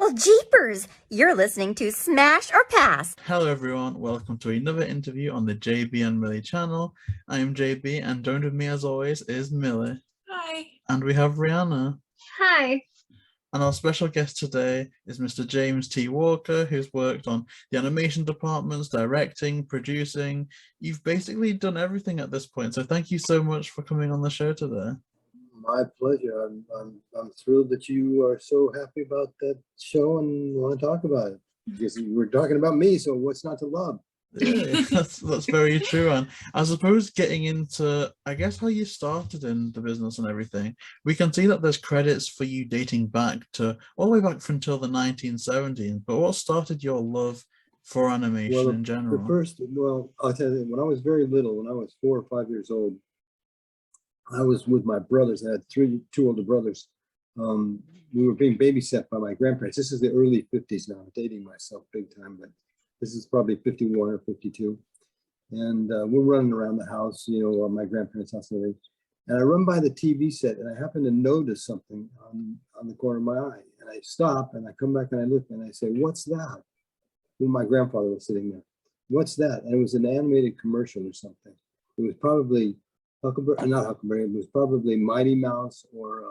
Well, jeepers! You're listening to Smash or Pass. Hello everyone, welcome to another interview on the JayBee and Milly channel. I am JayBee and joined with me as always is Milly. Hi. And we have Rhianna. Hi. And our special guest today is Mr. James T. Walker, who's worked on the animation departments, directing, producing. You've basically done everything at this point, so thank you so much for coming on the show today. My pleasure. I'm thrilled that you are so happy about that show and want to talk about it. Because you were talking about me, so what's not to love? Yeah, that's very true. And I suppose getting into, I guess, how you started in the business and everything, we can see that there's credits for you dating back to all the way back until the 1970s. But what started your love for animation in general? I'll tell you, when I was very little, when I was 4 or 5 years old, I was with my brothers. I had two older brothers. We were being babysat by my grandparents. This is the early 50s now. I'm dating myself big time, but this is probably 51 or 52. And we're running around the house, my grandparents' house and everything. And I run by the TV set and I happen to notice something on the corner of my eye. And I stop and I come back and I look and I say, "What's that?" Well, my grandfather was sitting there. "What's that?" And it was an animated commercial or something. It was probably not Huckleberry, it was probably Mighty Mouse or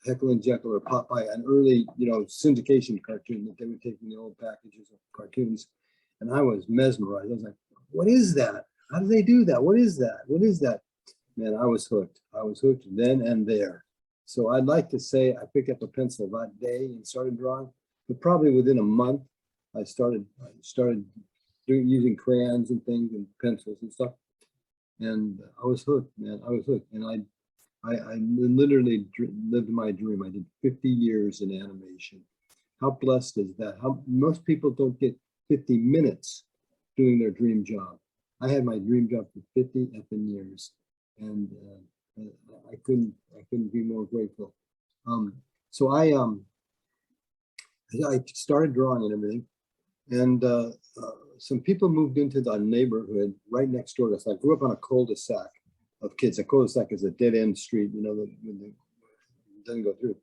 Heckle and Jekyll or Popeye, an early, syndication cartoon that they would take in the old packages of cartoons. And I was mesmerized. I was like, "What is that? How do they do that? What is that? What is that?" Man, I was hooked. I was hooked then and there. So I'd like to say I picked up a pencil that day and started drawing, but probably within a month, I started using crayons and things and pencils and stuff. And I was hooked, man. I was hooked. And I literally lived my dream. I did 50 years in animation. How blessed is that? How most people don't get 50 minutes doing their dream job. I had my dream job for 50 effing years. And I couldn't be more grateful. So I started drawing and everything. And some people moved into the neighborhood right next door to us. I grew up on a cul-de-sac of kids. A cul-de-sac is a dead-end street, that doesn't go through.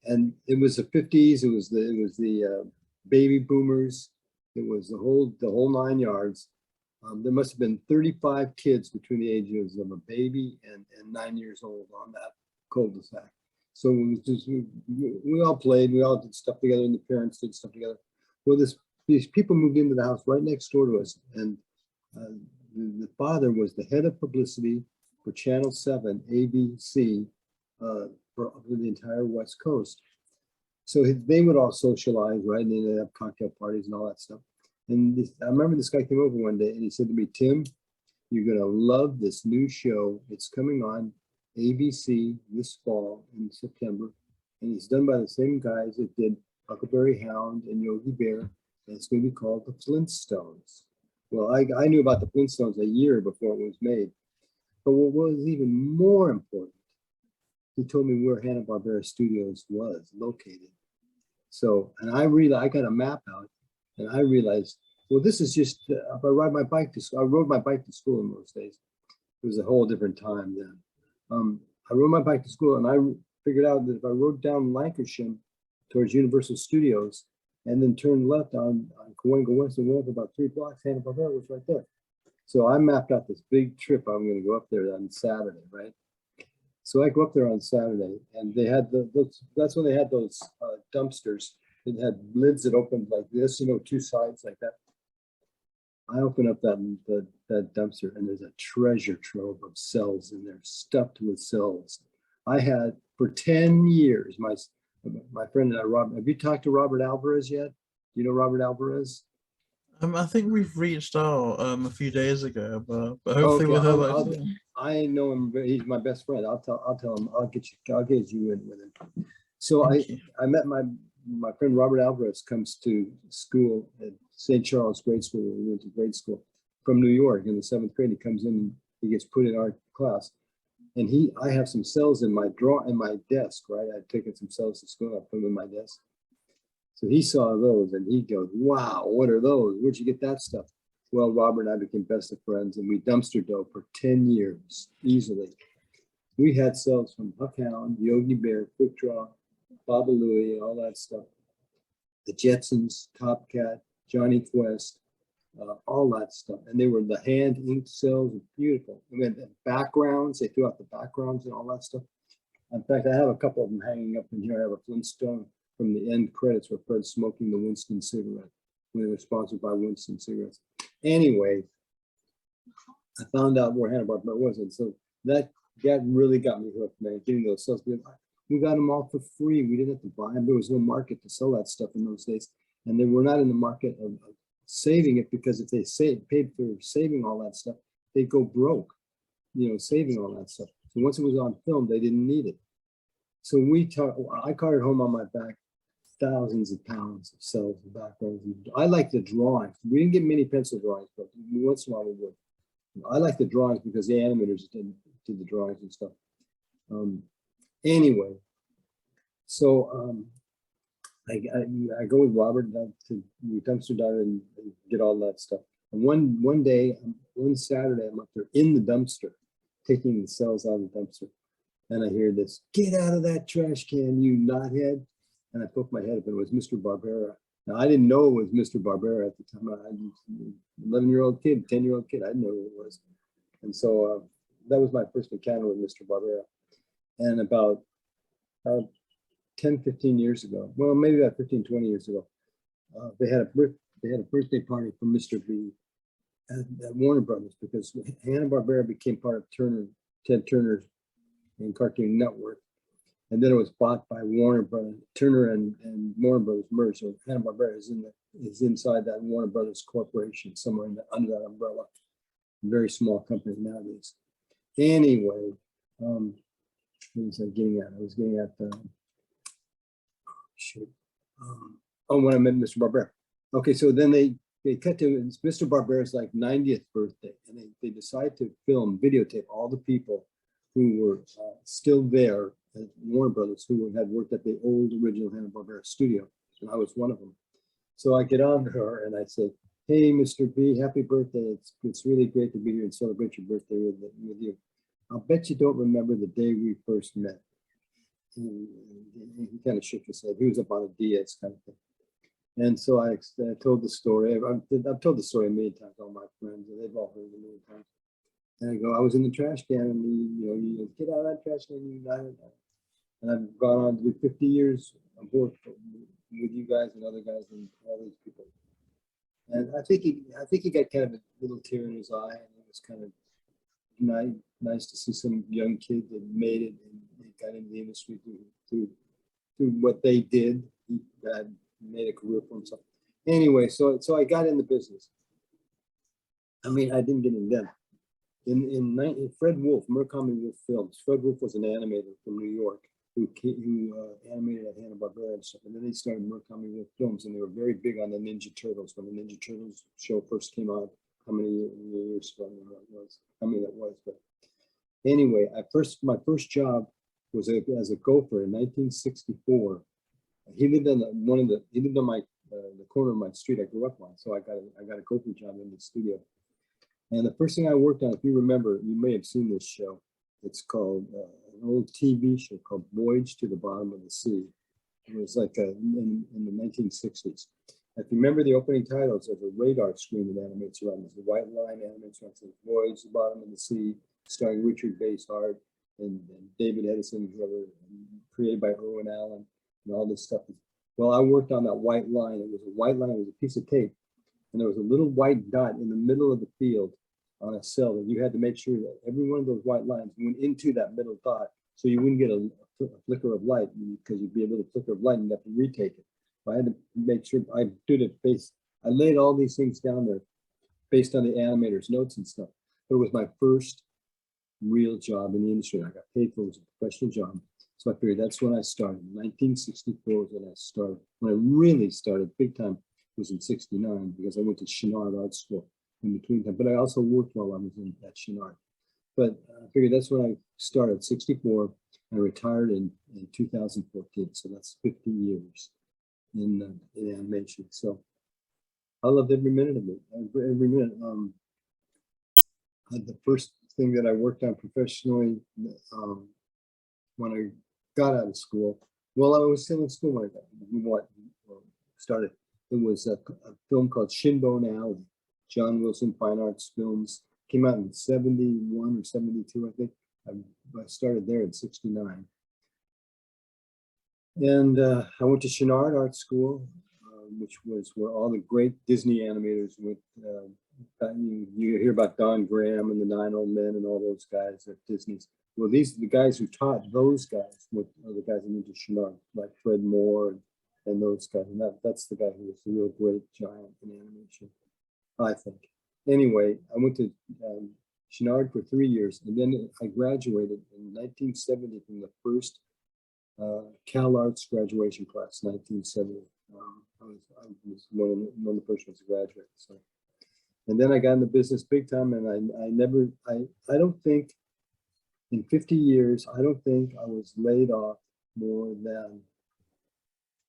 And it was the 50s. It was the baby boomers. It was the whole 9 yards. There must have been 35 kids between the ages of a baby and 9 years old on that cul-de-sac. So it was just, we all played. We all did stuff together, and the parents did stuff together. Well, these people moved into the house right next door to us, and the father was the head of publicity for Channel 7, ABC, for the entire West Coast. So they would all socialize, right? And they'd have cocktail parties and all that stuff. And I remember this guy came over one day and he said to me, "Tim, you're going to love this new show. It's coming on ABC this fall in September. And it's done by the same guys that did Huckleberry Hound and Yogi Bear. And it's going to be called The Flintstones." Well, I knew about The Flintstones a year before it was made. But what was even more important, he told me where Hanna-Barbera Studios was located. So, and I got a map out and I realized, well, this is just, if I ride my bike to school, I rode my bike to school in those days. It was a whole different time then. I rode my bike to school and I figured out that if I rode down Lancashire towards Universal Studios and then turned left on Cahuenga West and went up about 3 blocks, Hanna-Barbera was right there. So I mapped out this big trip. I'm going to go up there on Saturday, right? So I go up there on Saturday, and they had that's when they had those dumpsters. It had lids that opened like this, 2 sides like that. I open up that dumpster, and there's a treasure trove of cells in there, stuffed with cells. I had for 10 years. My friend and I, Robert. Have you talked to Robert Alvarez yet? Do you know Robert Alvarez? I think we've reached out a few days ago, but hopefully we'll hear back soon. I know him. He's my best friend. I'll tell him. I'll get you in with him. So I met my friend Robert Alvarez. Comes to school at St. Charles Grade School. We went to grade school from New York in the 7th grade. He comes in. He gets put in our class, and I have some cells in my desk. Right, I'd taken some cells to school. I put them in my desk. So he saw those and he goes, "Wow, what are those? Where'd you get that stuff?" Well, Robert and I became best of friends and we dumpster dove for 10 years easily. We had cells from Huckhound, Yogi Bear, Quick Draw, Baba Louie, all that stuff. the Jetsons, Top Cat, Johnny Quest, all that stuff. And they were the hand inked cells, beautiful. And we had the backgrounds, they threw out the backgrounds and all that stuff. In fact, I have a couple of them hanging up in here. I have a Flintstone from the end credits where Fred's smoking the Winston cigarette. We were sponsored by Winston cigarettes. Anyway, I found out where Hanna-Barbera was, and so that really got me hooked, man. Getting those cells, we got them all for free. We didn't have to buy them. There was no market to sell that stuff in those days, and they were not in the market of saving it, because if they paid for saving all that stuff, they'd go broke, you know, saving all that stuff. So once it was on film, they didn't need it. So I carried home on my back thousands of pounds of cells and backgrounds. I like the drawings. We didn't get many pencil drawings, but once in a while we would. I like the drawings because the animators did the drawings and stuff. Anyway, so I go with Robert to the dumpster diver and get all that stuff. And one day, one Saturday, I'm up there in the dumpster, taking the cells out of the dumpster. And I hear this, "Get out of that trash can, you knothead." And I poked my head up, and it was Mr. Barbera. Now, I didn't know it was Mr. Barbera at the time. I was an 11-year-old kid, 10-year-old kid. I didn't know who it was. And so that was my first encounter with Mr. Barbera. And about 10, 15 years ago, well, maybe about 15, 20 years ago, they had a birthday party for Mr. B at Warner Brothers, because Hanna-Barbera became part of Ted Turner's and Cartoon Network. And then it was bought by Warner Brothers. Turner and Warner Brothers merged. So Hanna-Barbera is inside that Warner Brothers corporation, somewhere under that umbrella. Very small company nowadays. Anyway, what was I getting at? I was getting at when I met Mr. Barbera. Okay, so then they cut to Mr. Barbera's like 90th birthday, and they decided to videotape all the people who were still there at Warner Brothers, who had worked at the old original Hanna-Barbera studio, and I was one of them. So I get on to her and I said, "Hey, Mr. B, happy birthday. It's really great to be here and celebrate your birthday with you. I'll bet you don't remember the day we first met." And he kind of shook his head. He was up on a DS kind of thing. And so I told the story. I've told the story many times to all my friends, and they've all heard it many times. And I go, "I was in the trash can, and you get out of that trash can, you got it." And I've gone on to do 50 years of work with you guys and other guys and all these people. And I think he got kind of a little tear in his eye, and it was kind of nice to see some young kid that made it and got into the industry through what they did. He had made a career for himself. Anyway, so I got in the business. I mean, I didn't get in them. In Fred Wolf, Murakami Wolf Films. Fred Wolf was an animator from New York who animated at Hanna-Barbera and stuff. And then they started Murakami Wolf Films, and they were very big on the Ninja Turtles. When the Ninja Turtles show first came out, how many years ago that was. But anyway, my first job was as a gopher in 1964. He lived on the corner of my street I grew up on, so I got a gopher job in the studio. And the first thing I worked on, if you remember, you may have seen this show. It's called an old TV show called Voyage to the Bottom of the Sea. It was like in the 1960s. If you remember the opening titles, there's a radar screen that animates around. There's a white line animates around. It says Voyage to the Bottom of the Sea, starring Richard Basehart and David Edison, whoever, created by Irwin Allen, and all this stuff. Well, I worked on that white line. It was a white line. It was a piece of tape. And there was a little white dot in the middle of the field on a cell, and you had to make sure that every one of those white lines went into that middle dot, so you wouldn't get a flicker of light, because you'd be able to flicker of light and have to retake it. I had to make sure I did it I laid all these things down there based on the animator's notes and stuff. But it was my first real job in the industry. I got paid for it. It was a professional job. So I figured that's when I started. 1964 was when I started. When I really started big time was in 69, because I went to Chenard Art School in between time. But I also worked while I was at Chenard. But I figured that's when I started, 64. I retired in 2014. So that's 50 years in animation. So I loved every minute of it. Every minute. The first thing that I worked on professionally when I got out of school, well, I was still in school when I got started. It was a film called Shinbone Alley, John Wilson Fine Arts Films. Came out in 71 or 72, I think. I started there in 69. And I went to Chenard Art School, which was where all the great Disney animators went. You hear about Don Graham and the Nine Old Men and all those guys at Disney's. Well, these are the guys who taught those guys, are the guys that went to Chenard, like Fred Moore and those guys. And that's the guy who was the real great giant in animation, I think. Anyway, I went to Chenard for 3 years, and then I graduated in 1970 from the first Cal Arts graduation class, 1970. I was one of the first ones to graduate. So, and then I got into business big time, and I don't think in 50 years, I don't think I was laid off more than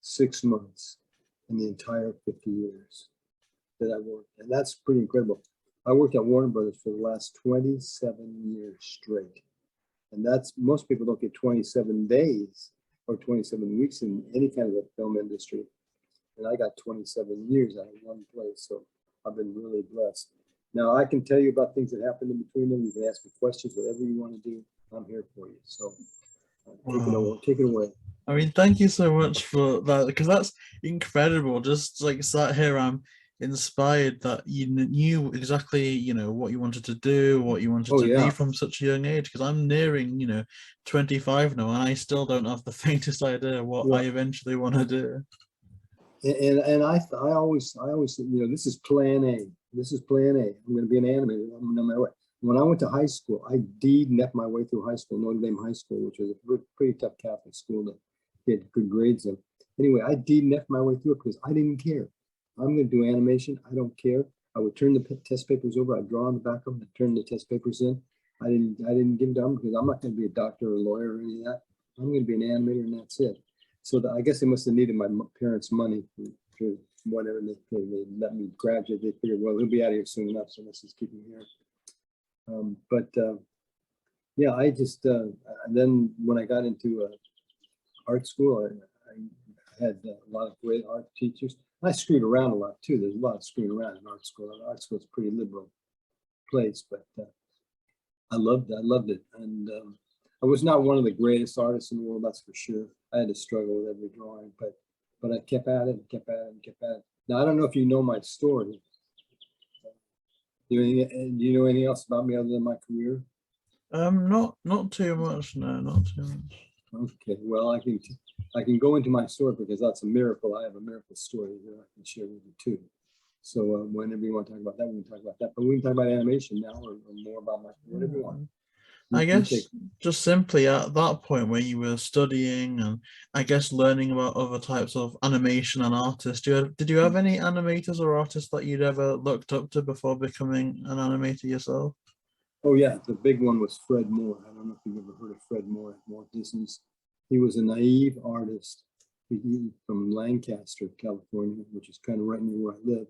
6 months in the entire 50 years that I worked. And that's pretty incredible. I worked at Warner Brothers for the last 27 years straight. And that's, most people don't get 27 days or 27 weeks in any kind of a film industry. And I got 27 years out of one place. So I've been really blessed. Now I can tell you about things that happened in between them. You can ask me questions, whatever you want to do. I'm here for you. So take it away. I mean, thank you so much for that, because that's incredible. Just like sat here, I'm inspired that you knew exactly, what you wanted to do, what you wanted to be from such a young age. Because I'm nearing, 25 now, and I still don't have the faintest idea what I eventually want to do. And I always, this is plan A. This is plan A. I'm going to be an animator no matter what. When I went to high school, I DNF'd my way through high school, Notre Dame High School, which was a pretty tough Catholic school that get good grades in. Anyway, I DNF'd my way through it because I didn't care. I'm going to do animation. I don't care. I would turn the test papers over. I'd draw on the back of them and turn the test papers in. I didn't give them because I'm not going to be a doctor or a lawyer or any of that. I'm going to be an animator, and that's it. So I guess they must have needed my parents' money for whatever. They let me graduate. They figured, well, he'll be out of here soon enough, so let's just keep him here. I just and then when I got into art school, I had a lot of great art teachers. I screwed around a lot too. There's a lot of screwing around in art school. Art school is a pretty liberal place, but I loved it. And I was not one of the greatest artists in the world, that's for sure. I had to struggle with every drawing, but I kept at it and kept at it and kept at it. Now, I don't know if you know my story. Do you know anything else about me other than my career? Not too much. No, not too much. Okay, well, I can go into my story because that's a miracle. I have a miracle story that I can share with you too. So whenever you want to talk about that, we can talk about that. But we can talk about animation now, or more about my whatever you want. I guess just simply at that point where you were studying and I guess learning about other types of animation and artists, did you have any animators or artists that you'd ever looked up to before becoming an animator yourself? Oh yeah, the big one was Fred Moore. I don't know if you've ever heard of Fred Moore at Walt Disney's. He was a naive artist from Lancaster, California, which is kind of right near where I live.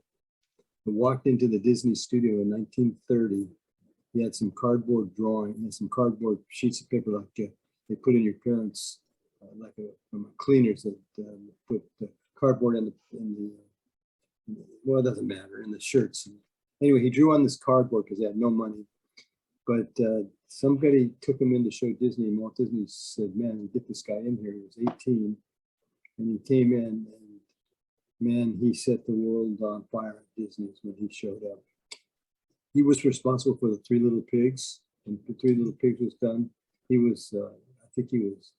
He walked into the Disney studio in 1930. He had some cardboard drawing, and some cardboard sheets of paper like they put in your parents, from cleaners that put the cardboard in the well, it doesn't matter, in the shirts. Anyway, he drew on this cardboard because they had no money. But somebody took him in to show Disney, and Walt Disney said, man, get this guy in here. He was 18, and he came in, and man, he set the world on fire at Disney's when he showed up. He was responsible for the Three Little Pigs, and the Three Little Pigs was done. He was, I think he was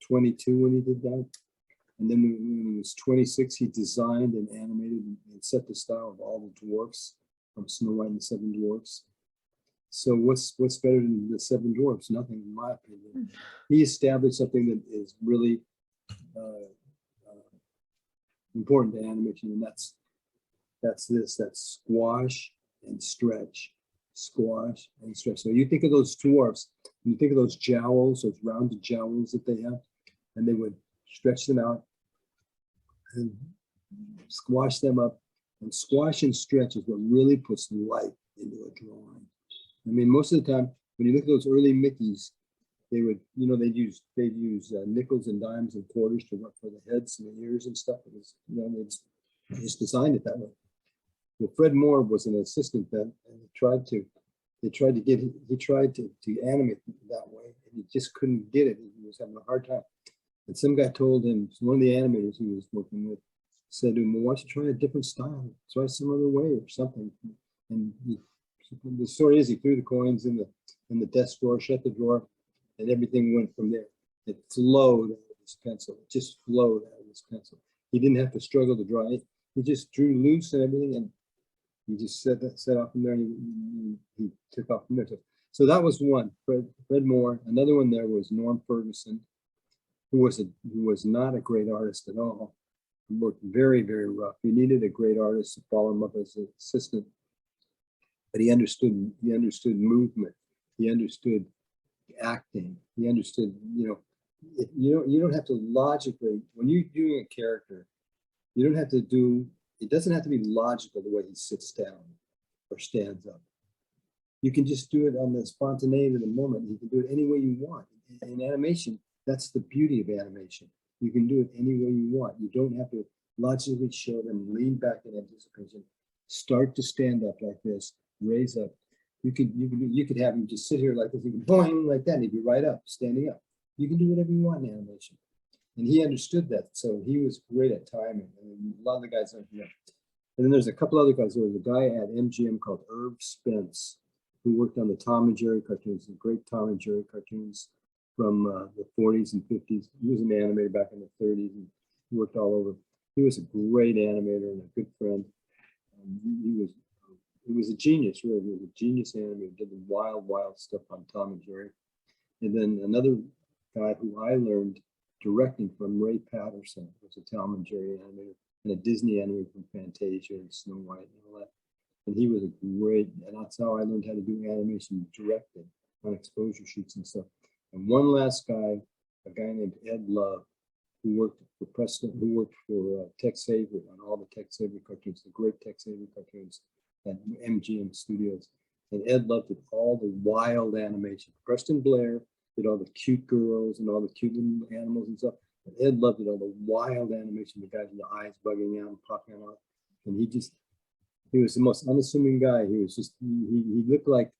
22 when he did that. And then when he was 26, he designed and animated and set the style of all the dwarfs from Snow White and the Seven Dwarfs. So what's better than the Seven Dwarfs? Nothing, in my opinion. He established something that is really important to animation, and that's squash and stretch, squash and stretch. So you think of those dwarfs, and you think of those jowls, those rounded jowls that they have, and they would stretch them out and squash them up. And squash and stretch is what really puts life into a drawing. I mean, most of the time, when you look at those early Mickeys, they would, you know, they'd use nickels and dimes and quarters to work for the heads and the ears and stuff. It was, you know, they just designed it that way. Well, Fred Moore was an assistant then, and he tried to animate that way, and he just couldn't get it. He was having a hard time. And some guy told him, one of the animators he was working with said to him, well, why don't you try a different style? Try some other way or something. And the story is he threw the coins in the desk drawer, shut the drawer, and everything went from there. It flowed out of his pencil. It just flowed out of his pencil. He didn't have to struggle to draw it. He just drew loose and everything, and he just set off from there, and he took off from there. So that was one, Fred Moore. Another one there was Norm Ferguson, who was not a great artist at all. He worked very, very rough. He needed a great artist to follow him up as an assistant. But he understood movement. He understood acting. He understood, you don't have to logically, when you're doing a character, you don't have to do, it doesn't have to be logical the way he sits down or stands up. You can just do it on the spontaneity of the moment. You can do it any way you want. In animation, that's the beauty of animation. You can do it any way you want. You don't have to logically show them, lean back in anticipation, start to stand up like this, raise up. You could have him just sit here like this, you can boing like that, and he'd be right up, standing up. You can do whatever you want in animation. And he understood that, so he was great at timing. And a lot of the guys don't know. And then there's a couple other guys. There was a guy at MGM called Irv Spence, who worked on the Tom and Jerry cartoons, the great Tom and Jerry cartoons from the 40s and 50s. He was an animator back in the 30s and he worked all over. He was a great animator and a good friend. He was a genius, really. He was a genius animator, did the wild, wild stuff on Tom and Jerry. And then another guy who I learned directing from, Ray Patterson, was a Tom and Jerry animator and a Disney animator from Fantasia and Snow White and all that. And he was a great, and that's how I learned how to do animation directing on exposure shoots and stuff. And one last guy, a guy named Ed Love, who worked for Preston, who worked for Tex Avery on all the Tex Avery cartoons, the great Tex Avery cartoons at MGM Studios. And Ed Love did all the wild animation. Preston Blair did all the cute girls and all the cute little animals and stuff. And Ed Love did all the wild animation, the guys with the eyes bugging out and popping out. And he was the most unassuming guy. He was just, he looked like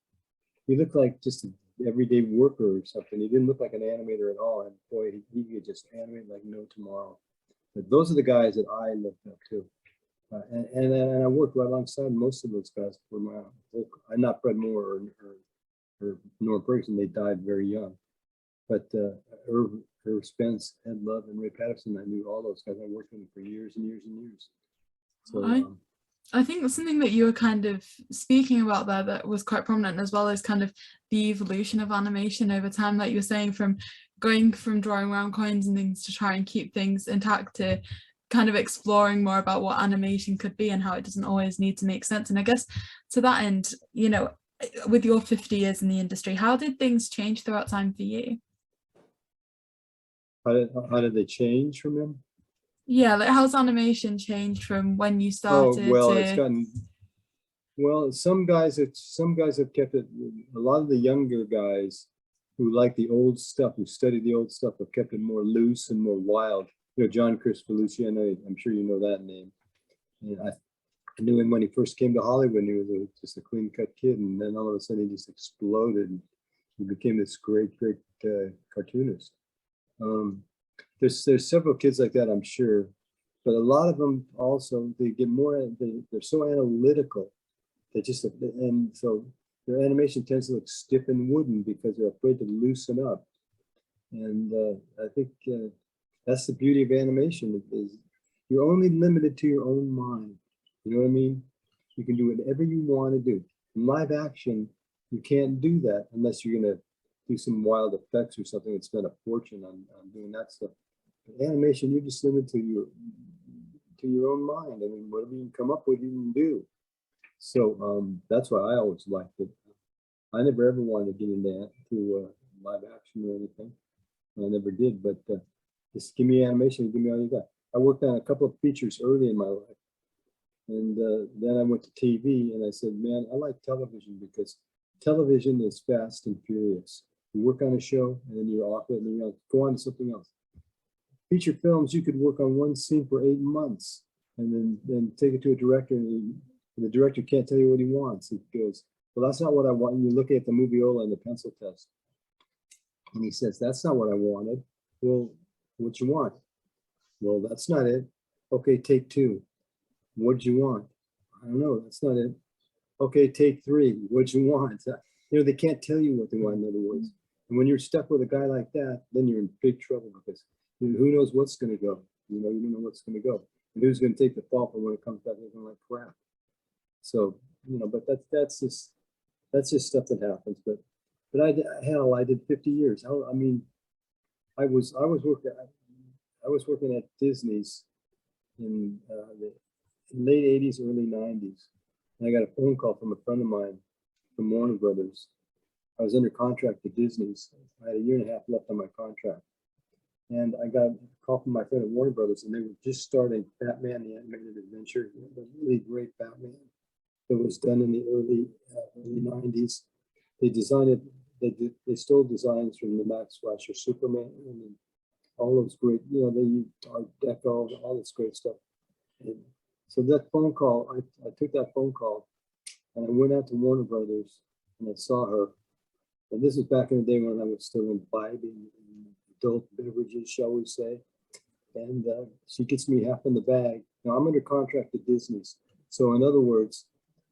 just an everyday worker or something. He didn't look like an animator at all. And boy, he could just animate like no tomorrow. But those are the guys that I looked up to. And I worked right alongside most of those guys for my work. I'm not Fred Moore or Norm Ferguson. They died very young. But Irv Spence, Ed Love, and Ray Patterson, I knew all those guys. I worked with them for years and years and years. So I think that's something that you were kind of speaking about there that was quite prominent, as well as kind of the evolution of animation over time, like you were saying, from going from drawing around coins and things to try and keep things intact to kind of exploring more about what animation could be and how it doesn't always need to make sense. And I guess to that end, you know, with your 50 years in the industry, how did things change throughout time for you? How did they change from them? Yeah, like how's animation changed from when you started? Oh, well, it's gotten, well, some guys have kept it. A lot of the younger guys who like the old stuff, who study the old stuff, have kept it more loose and more wild. You know, John Crispolucci, I'm sure you know that name. And I knew him when he first came to Hollywood. He was just a clean-cut kid, and then all of a sudden he just exploded. And he became this great cartoonist. There's several kids like that, I'm sure, but a lot of them also, they get more, they're so analytical. And so their animation tends to look stiff and wooden because they're afraid to loosen up. And I think that's the beauty of animation, is you're only limited to your own mind. You know what I mean? You can do whatever you want to do. In live action, you can't do that unless you're going to do some wild effects or something and spend a fortune on doing that stuff. But animation, you're just limited to your own mind. I mean, whatever you can come up with, you can do. So that's why I always liked it. I never ever wanted to get into live action or anything. I never did, but just give me animation, give me all you got. I worked on a couple of features early in my life. And then I went to TV and I said, man, I like television because television is fast and furious. You work on a show, and then you're off it, and then you go on to something else. Feature films, you could work on one scene for 8 months, and then take it to a director, and the director can't tell you what he wants. He goes, well, that's not what I want. And you look at the moviola and the pencil test, and he says, that's not what I wanted. Well, what you want? Well, that's not it. Okay, take 2. What'd you want? I don't know. That's not it. Okay, take 3. What'd you want? You know, they can't tell you what they want, in other words. And when you're stuck with a guy like that, then you're in big trouble, because who knows what's going to go? You don't know what's going to go. And who's going to take the fall for when it comes back looking like crap? So, but that's just stuff that happens. But I did 50 years. I mean, I was working at Disney's in the late 80s, early 90s. And I got a phone call from a friend of mine from Warner Brothers. I was under contract to Disney's. I had a 1.5 years left on my contract. And I got a call from my friend at Warner Brothers, and they were just starting Batman, the Animated Adventure, a really great Batman that was done in the early 90s. They designed it, they stole designs from the Max Fleischer Superman and all those great, they used Art Deco, all this great stuff. And so that phone call, I took that phone call, and I went out to Warner Brothers, and I saw her. And this was back in the day when I was still imbibing adult beverages, shall we say. And she gets me half in the bag. Now I'm under contract to Disney's. So in other words,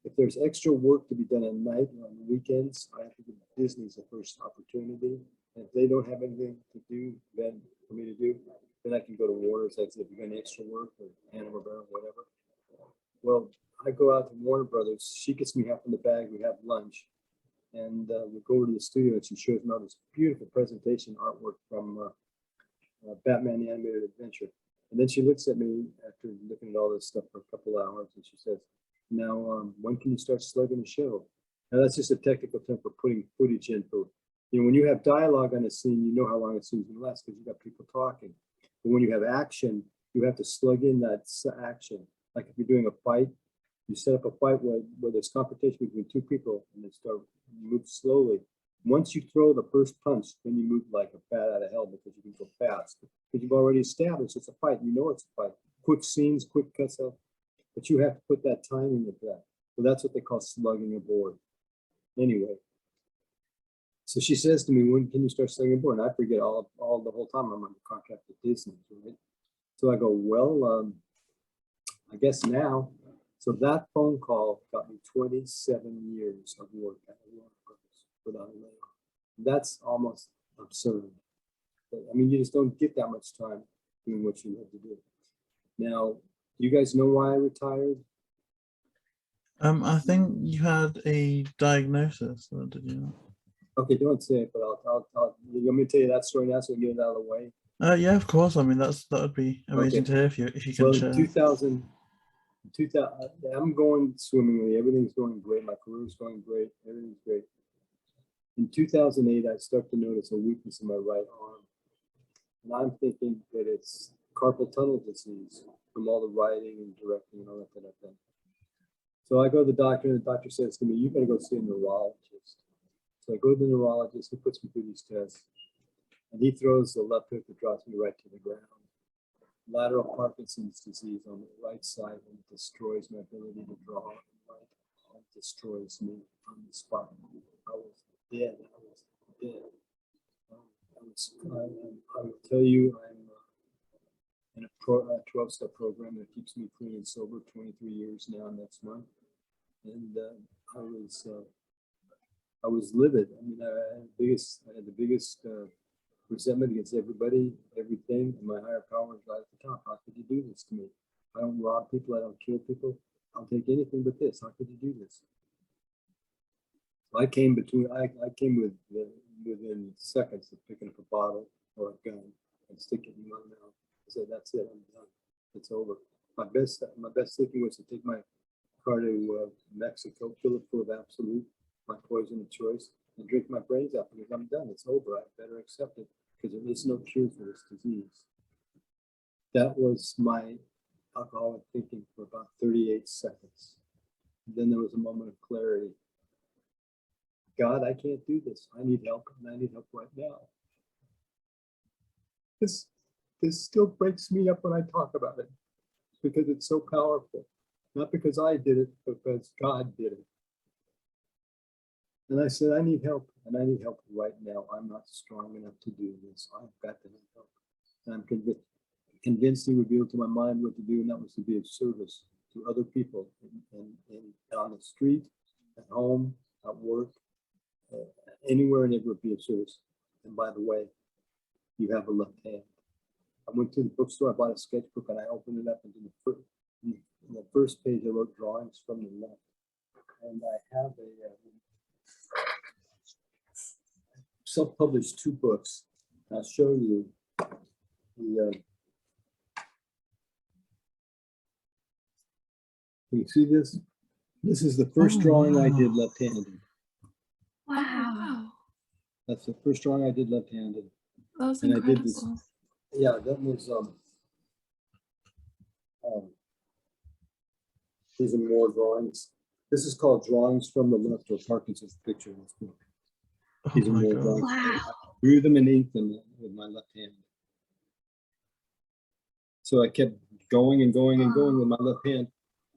if there's extra work to be done at night or on the weekends, I have to give Disney's the first opportunity. And if they don't have anything to do then for me to do, then I can go to Warner's. Like, if you got any extra work, or Hanna-Barbera, whatever. Well, I go out to Warner Brothers. She gets me half in the bag. We have lunch. And we go over to the studio, and she shows me all this beautiful presentation artwork from Batman the Animated Adventure. And then she looks at me after looking at all this stuff for a couple of hours, and she says, now, when can you start slugging the show? Now, that's just a technical term for putting footage in for, when you have dialogue on a scene, you know how long a scene's going to last because you got people talking. But when you have action, you have to slug in that action. Like if you're doing a fight, you set up a fight where there's competition between 2 people, and they move slowly. Once you throw the first punch, then you move like a bat out of hell, because you can go fast. Because you've already established it's a fight. You know it's a fight. Quick scenes, quick cuts up. But you have to put that timing into that. So that's what they call slugging a board. Anyway, so she says to me, when can you start slugging a board? And I forget all the whole time I'm under contract with Disney, right? So I go, well, I guess now. So that phone call got me 27 years of work at Warner Brothers without a layoff. That's almost absurd. But, I mean, you just don't get that much time doing what you have to do. Now, do you guys know why I retired? I think you had a diagnosis, or did you not? Okay, don't say it, but I'll you want me to tell you that story now so we get it out of the way? Yeah, of course. I mean, that would be amazing to hear if you can Well, share. in 2000, I'm going swimmingly. Everything's going great. My career's going great. Everything's great. In 2008, I start to notice a weakness in my right arm. And I'm thinking that it's carpal tunnel disease from all the writing and directing and all that kind of thing. So I go to the doctor, and the doctor says to me, you got to go see a neurologist. So I go to the neurologist, he puts me through these tests, and he throws the left hook that drops me right to the ground. Lateral Parkinson's disease on the right side, and it destroys my ability to draw on the right. It destroys me on the spot. I was dead. I will tell you, I'm in a 12-step program that keeps me clean and sober 23 years now next month. And I was livid. I mean, I had the biggest resentment against everybody, everything, and my higher power is right at the top. How could you do this to me? I don't rob people. I don't kill people. I'll take anything but this. How could you do this? I came within seconds of picking up a bottle or a gun and sticking it in my mouth. I said, "That's it. I'm done. It's over." My best thinking was to take my car to Mexico, fill it full of Absolute, my poison of choice, and drink my brains out because I'm done. It's over. I better accept it because there is no cure for this disease. That was my alcoholic thinking for about 38 seconds. And then there was a moment of clarity. God, I can't do this. I need help, and I need help right now. This still breaks me up when I talk about it because it's so powerful. Not because I did it, but because God did it. And I said, I need help, and I need help right now. I'm not strong enough to do this. I've got to have help. And I'm convinced he revealed to my mind what to do, and that was to be of service to other people on the street, at home, at work, anywhere and everywhere be of service. And by the way, you have a left hand. I went to the bookstore, I bought a sketchbook, and I opened it up, and in the first page I wrote drawings from the left. And I have a self-published 2 books. I'll show you the can you see this? This is the first drawing I did left-handed. Wow. That's the first drawing I did left-handed. That was And incredible. I did this. Yeah, that was these are more drawings. This is called Drawings from the Left, or Parkinson's Picture in this book. These are more drawings. Wow. I drew them and inked them with my left hand. So I kept going and going and going with my left hand.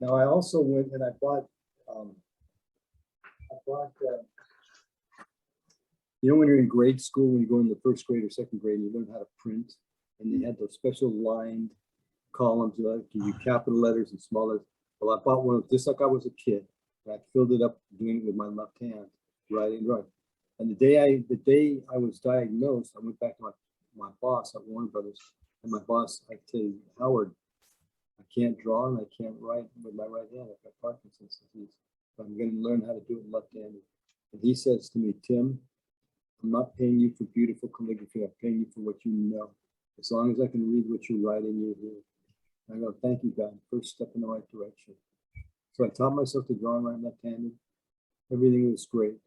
Now I also went and I bought you know, when you're in grade school, when you go in the first grade or second grade, you learn how to print, and they had those special lined columns, give you capital letters and small letters. Well, I bought one of just like I was a kid. And I filled it up doing it with my left hand, writing. And the day I was diagnosed, I went back to my boss at Warner Brothers, and my boss, I tell you, Howard, I can't draw and I can't write with my right hand. I've got Parkinson's disease. But I'm going to learn how to do it left-handed. And he says to me, Tim, I'm not paying you for beautiful calligraphy. I'm paying you for what you know. As long as I can read what you're writing, you're here. I go, thank you, God. First step in the right direction. So I taught myself to draw and write left-handed. Everything was great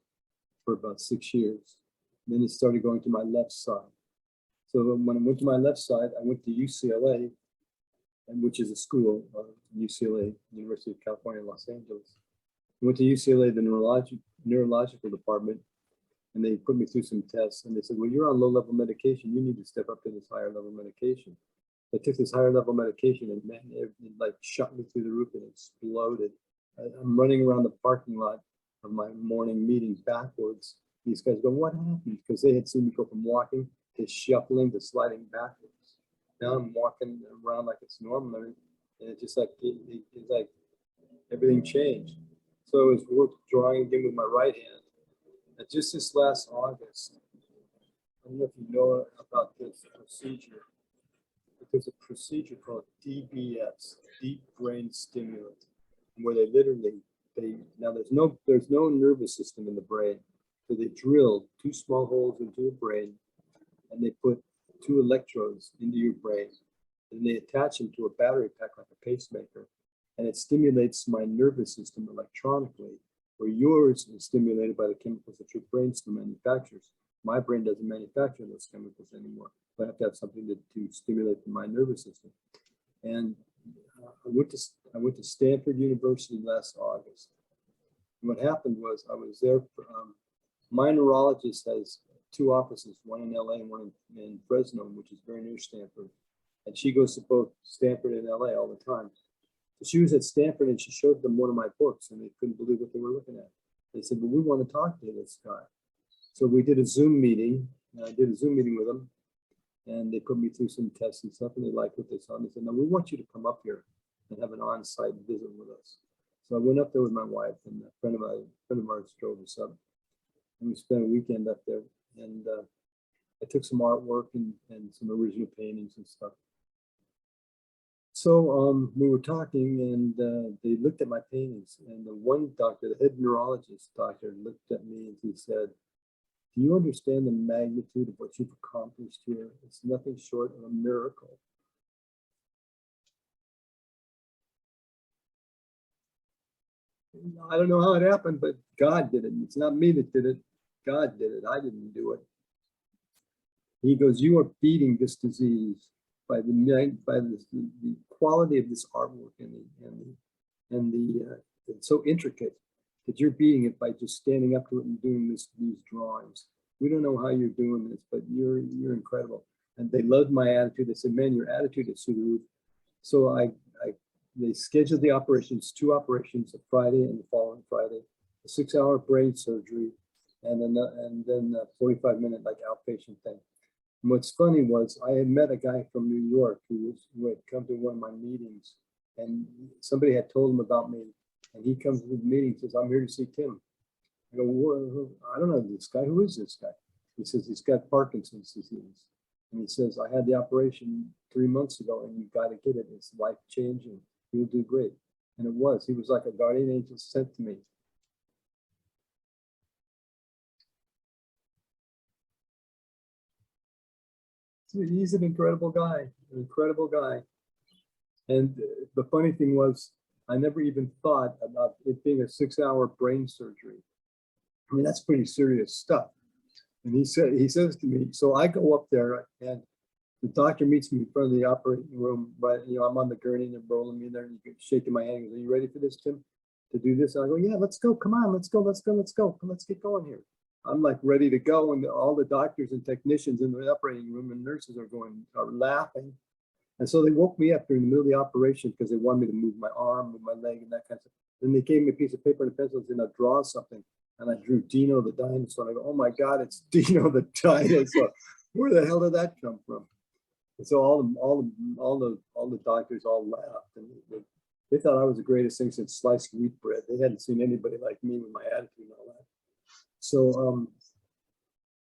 for about 6 years. And then it started going to my left side. So when I went to my left side, I went to UCLA, which is a school, UCLA, University of California, Los Angeles. I went to UCLA, the neurological department, and they put me through some tests. And they said, well, you're on low-level medication. You need to step up to this higher-level medication. I took this higher-level medication, and man, it like shot me through the roof and exploded. I'm running around the parking lot of my morning meetings backwards. These guys go, what happened? Because they had seen me go from walking to shuffling to sliding backwards. Now I'm walking around like it's normal, and it's just like it's like everything changed. So I was drawing again with my right hand. And just this last August, I don't know if you know about this procedure. There's a procedure called DBS, deep brain stimulant, where they now there's no nervous system in the brain, so they drill 2 small holes into your brain, and they put 2 electrodes into your brain, and they attach them to a battery pack like a pacemaker, and it stimulates my nervous system electronically, where yours is stimulated by the chemicals that your brain still manufactures. My brain doesn't manufacture those chemicals anymore. I have to have something to stimulate my nervous system. And I went to Stanford University last August. And what happened was I was there. My neurologist has 2 offices, one in LA and one in Fresno, which is very near Stanford. And she goes to both Stanford and LA all the time. So she was at Stanford and she showed them one of my books, and they couldn't believe what they were looking at. They said, well, we want to talk to this guy. So we did a Zoom meeting. And I did a Zoom meeting with them. And they put me through some tests and stuff, and they liked what they saw. And they said, no, we want you to come up here and have an on-site visit with us. So I went up there with my wife, and a friend of ours drove us up. And we spent a weekend up there. And I took some artwork and some original paintings and stuff. So we were talking, and they looked at my paintings. And the one doctor, the head neurologist doctor, looked at me and he said, do you understand the magnitude of what you've accomplished here? It's nothing short of a miracle. I don't know how it happened, but God did it. It's not me that did it. God did it. I didn't do it. He goes, you are beating this disease by the quality of this artwork and it's so intricate. that you're beating it by just standing up to it and doing these drawings. We don't know how you're doing this, but you're incredible. And they loved my attitude. They said, man, your attitude is through the roof. So they scheduled the operations, 2 operations, a Friday and the following Friday, a 6-hour brain surgery, and then a 45-minute like outpatient thing. And what's funny was I had met a guy from New York who had come to one of my meetings, and somebody had told him about me. And he comes to the meeting and says, I'm here to see Tim. I go, well, I don't know this guy. Who is this guy? He says, he's got Parkinson's disease. And he says, I had the operation 3 months ago and you've got to get it. It's life changing. You'll do great. And it was. He was like a guardian angel sent to me. So he's an incredible guy, an incredible guy. And the funny thing was, I never even thought about it being a 6-hour brain surgery. I mean, that's pretty serious stuff. And he says to me, so I go up there and the doctor meets me in front of the operating room, right? You know, I'm on the gurney and they're rolling me in there and shaking my hand. He goes, are you ready for this, Tim? To do this? And I go, yeah, let's go. Come on, let's go. Let's get going here. I'm like ready to go. And all the doctors and technicians in the operating room and nurses are laughing. And so they woke me up during the middle of the operation because they wanted me to move my arm, move my leg, and that kind of stuff. Then they gave me a piece of paper and a pencil and I draw something. And I drew Dino the dinosaur. And I go, oh my God, it's Dino the dinosaur. Where the hell did that come from? And so all the doctors all laughed, and they thought I was the greatest thing since sliced wheat bread. They hadn't seen anybody like me with my attitude and all that. So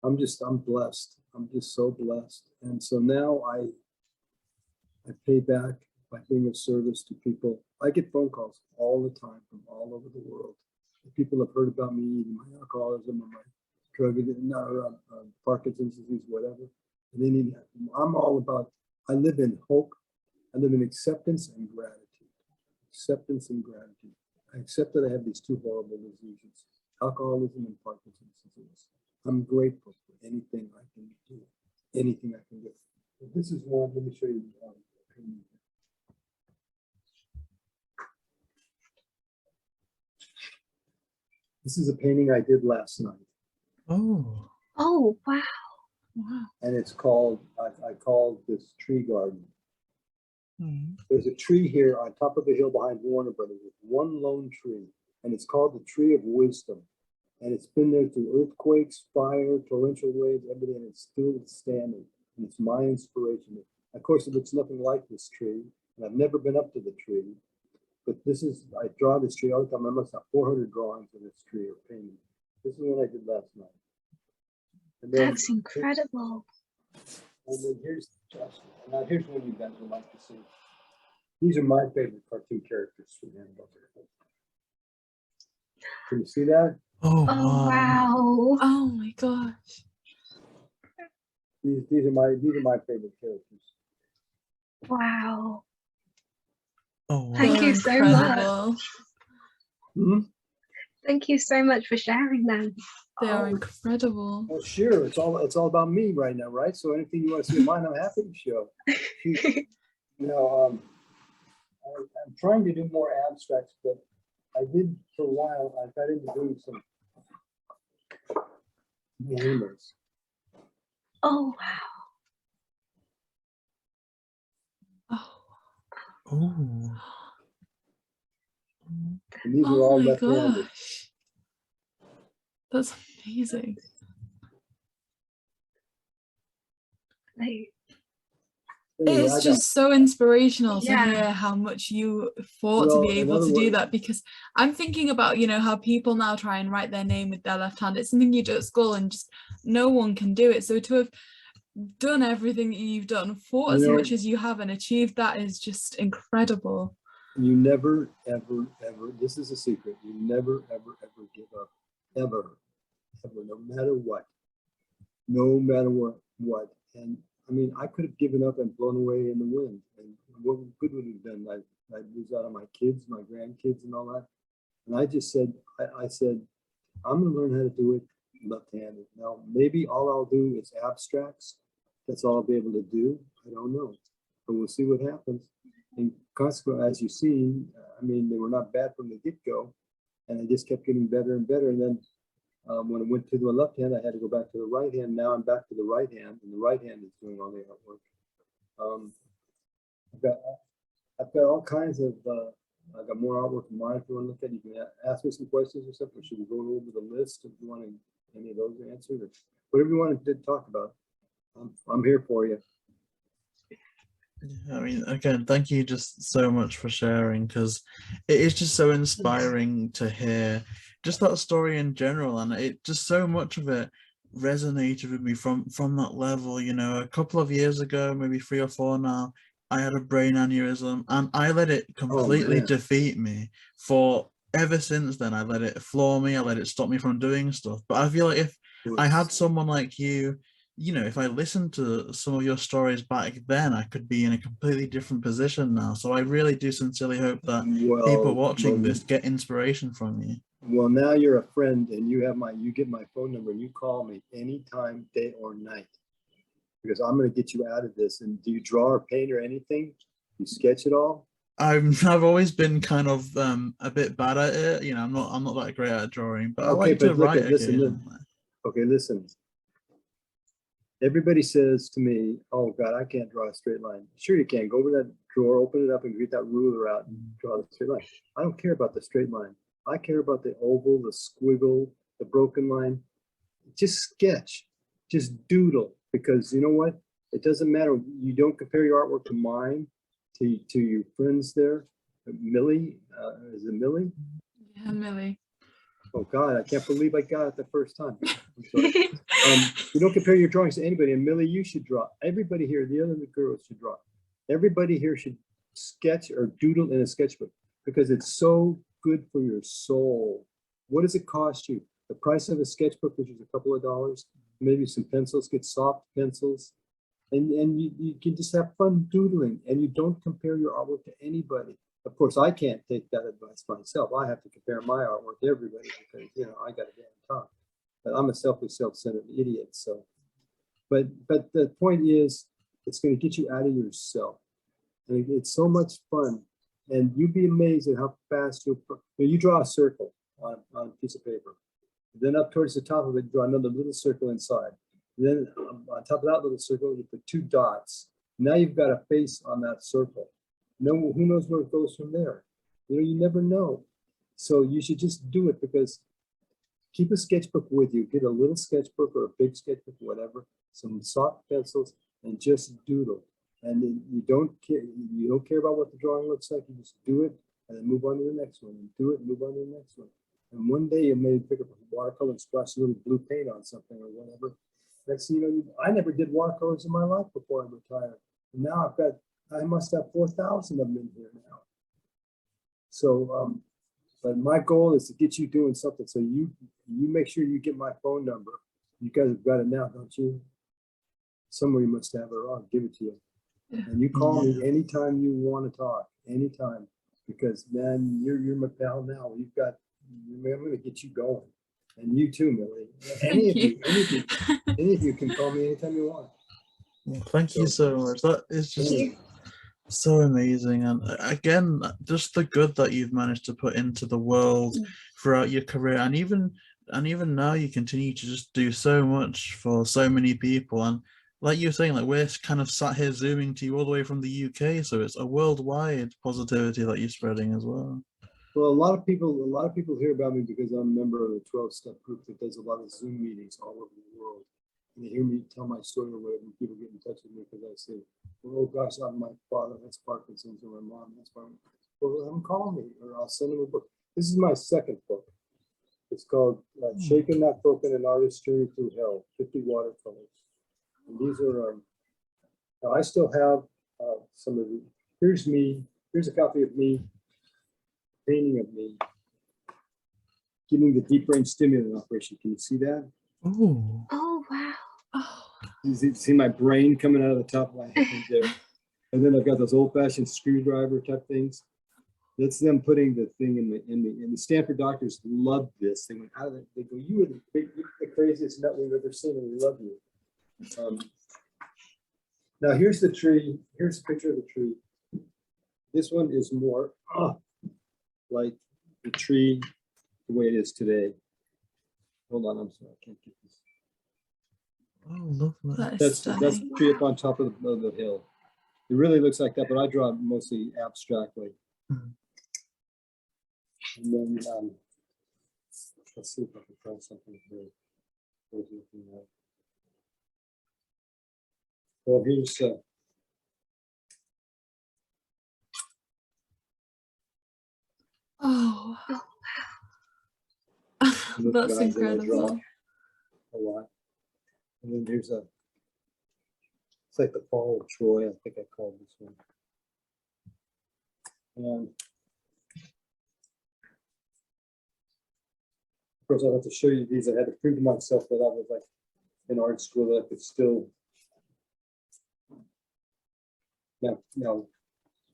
I'm blessed. I'm just so blessed. And so now I pay back by being of service to people. I get phone calls all the time from all over the world. People have heard about me, my alcoholism, or my drug addiction, or Parkinson's disease, whatever. And they need that. I'm all about, I live in hope. I live in acceptance and gratitude. Acceptance and gratitude. I accept that I have these 2 horrible diseases, alcoholism and Parkinson's disease. I'm grateful for anything I can do, anything I can do. This is one, let me show you. This is a painting I did last night. Oh. Oh, wow. Wow. And it's called, I called this tree garden. Mm. There's a tree here on top of the hill behind Warner Brothers, with one lone tree, and it's called the Tree of Wisdom. And it's been there through earthquakes, fire, torrential waves, everything, and it's still standing. And it's my inspiration. Of course, it looks nothing like this tree, and I've never been up to the tree. But this is, I draw this tree all the time. I must have 400 drawings of this tree or painting. This is what I did last night. And then, That's incredible. and then here's one you guys would like to see. These are my favorite cartoon characters from Hamburg. Can you see that? Oh, Oh, wow. Oh my gosh. These are my favorite characters. Wow. Oh, wow. Thank They're you so incredible. much. Hmm? Thank you so much for sharing them. They are Oh, incredible. Well, sure. It's all about me right now, right? So anything you want to see of mine, I'm happy to show. You know, I'm trying to do more abstracts, but I did for a while. I got into doing some animals. oh, wow. Oh, Oh. And these are oh all my left-handed. gosh. That's amazing. Like, Anyway, It's just so inspirational to Yeah. hear how much you fought to Well, be in able other to do words- that, because I'm thinking about, you know, how people now try and write their name with their left hand. It's something you do at school and just no one can do it. So to have done everything that you've done, fought as You know- much as you have and achieved that is just incredible. You never, ever, ever, this is a secret, you never, ever, ever give up. Ever. Ever, no matter what. No matter what. And I mean, I could have given up and blown away in the wind. And what good would it have done? I'd lose out on my kids, my grandkids and all that. And I just said, I said, I'm gonna learn how to do it left-handed. Now, maybe all I'll do is abstracts. That's all I'll be able to do. I don't know, but we'll see what happens. And consequently, as you've seen, I mean, they were not bad from the get-go. and I just kept getting better and better. And then when I went to the left hand, I had to go back to the right hand. Now I'm back to the right hand, and the right hand is doing all the artwork. I've got all kinds of. I got more artwork in mind if you want to look at. You can ask me some questions or something. Or should we go over the list if you want any of those answered, or whatever you want to talk about? I'm here for you. I mean, again, thank you just so much for sharing, because it is just so inspiring to hear just that story in general, and it just so much of it resonated with me from that level. You know, a couple of years ago, maybe 3 or 4 now, I had a brain aneurysm, and I let it completely defeat me. For ever since then, I let it floor me, I let it stop me from doing stuff. But I feel like if I had someone like you, you know, if I listened to some of your stories back then, I could be in a completely different position now. So I really do sincerely hope that people watching this get inspiration from you. Well, now you're a friend, and you get my phone number, and you call me anytime, day or night, because I'm going to get you out of this. And do you draw or paint or anything? You sketch it all? I've always been kind of a bit bad at it. You know, I'm not that great at drawing, but I like to write occasionally. Okay, listen. Everybody says to me, "Oh God, I can't draw a straight line." Sure, you can. Go over that drawer, open it up, and get that ruler out and draw the straight line. I don't care about the straight line. I care about the oval, the squiggle, the broken line. Just sketch, just doodle, because you know what? It doesn't matter. You don't compare your artwork to mine, to your friends there. Millie, is it Millie? Yeah, Millie. Oh God, I can't believe I got it the first time. I'm sorry. You don't compare your drawings to anybody. And Millie, you should draw. Everybody here, the other girls should draw. Everybody here should sketch or doodle in a sketchbook, because it's so good for your soul. What does it cost you? The price of a sketchbook, which is a couple of dollars, maybe some pencils, get soft pencils, and you can just have fun doodling, and you don't compare your artwork to anybody. Of course, I can't take that advice myself. I have to compare my artwork to everybody, because, you know, I got to get on top. But I'm a selfish, self-centered idiot. So, but the point is, it's going to get you out of yourself. And it's so much fun. And you'd be amazed at how fast you draw a circle on a piece of paper. Then up towards the top of it, you draw another little circle inside. And then on top of that little circle, you put 2 dots. Now you've got a face on that circle. No, who knows where it goes from there? You know, you never know. So you should just do it, because keep a sketchbook with you. Get a little sketchbook or a big sketchbook, whatever, some soft pencils, and just doodle. And you don't care about what the drawing looks like. You just do it and then move on to the next one, and do it and move on to the next one. And one day you may pick up a watercolor and splash a little blue paint on something or whatever. Next thing you know, I never did watercolors in my life before I retired. And now I must have 4,000 of them in here now. So, but my goal is to get you doing something. So you make sure you get my phone number. You guys have got it now, don't you? Somewhere you must have it, or I'll give it to you. And you call me anytime you want to talk, anytime, because man, you're my pal now. I'm going to get you going, and you too, Millie. Any of you can call me anytime you want. Well, thank you so much. That is just so amazing, and again, just the good that you've managed to put into the world throughout your career, and even now you continue to just do so much for so many people. And like you were saying, like, we're kind of sat here zooming to you all the way from the UK, so it's a worldwide positivity that you're spreading as well. Well, a lot of people hear about me because I'm a member of the 12-step group that does a lot of Zoom meetings all over the world. And they hear me tell my story or whatever, and people get in touch with me because I say, "Oh gosh, my father has Parkinson's, or my mom has Parkinson's." Well, let them call me, or I'll send them a book. This is my second book. It's called Shaken Not Broken: An Artist's Journey Through Hell, 50 Watercolors. And these are, now I still have some of the, here's a copy of me, painting of me, giving the deep brain stimulant operation. Can you see that? Oh. Oh, wow. Oh. You see my brain coming out of the top of my head there. And then I've got those old-fashioned screwdriver type things. That's them putting the thing in the Stanford doctors love this. They went out of it. They go, "You are the craziest nut we've ever seen, and we love you." Now here's the tree. Here's a picture of the tree. This one is more like the tree the way it is today. Hold on, I'm sorry, I can't get this. Oh, lovely. That is That's stunning. the tree up on top of the hill. It really looks like that, but I draw it mostly abstractly. Mhm. And then let's see if I can find something here. Well, here's Oh, Look, that's guys, that I draw. incredible. A lot. And then here's it's like the fall of Troy, I think I called this one. And of course, I have to show you these. I had to prove to myself that I was like in art school, that I could still. Now,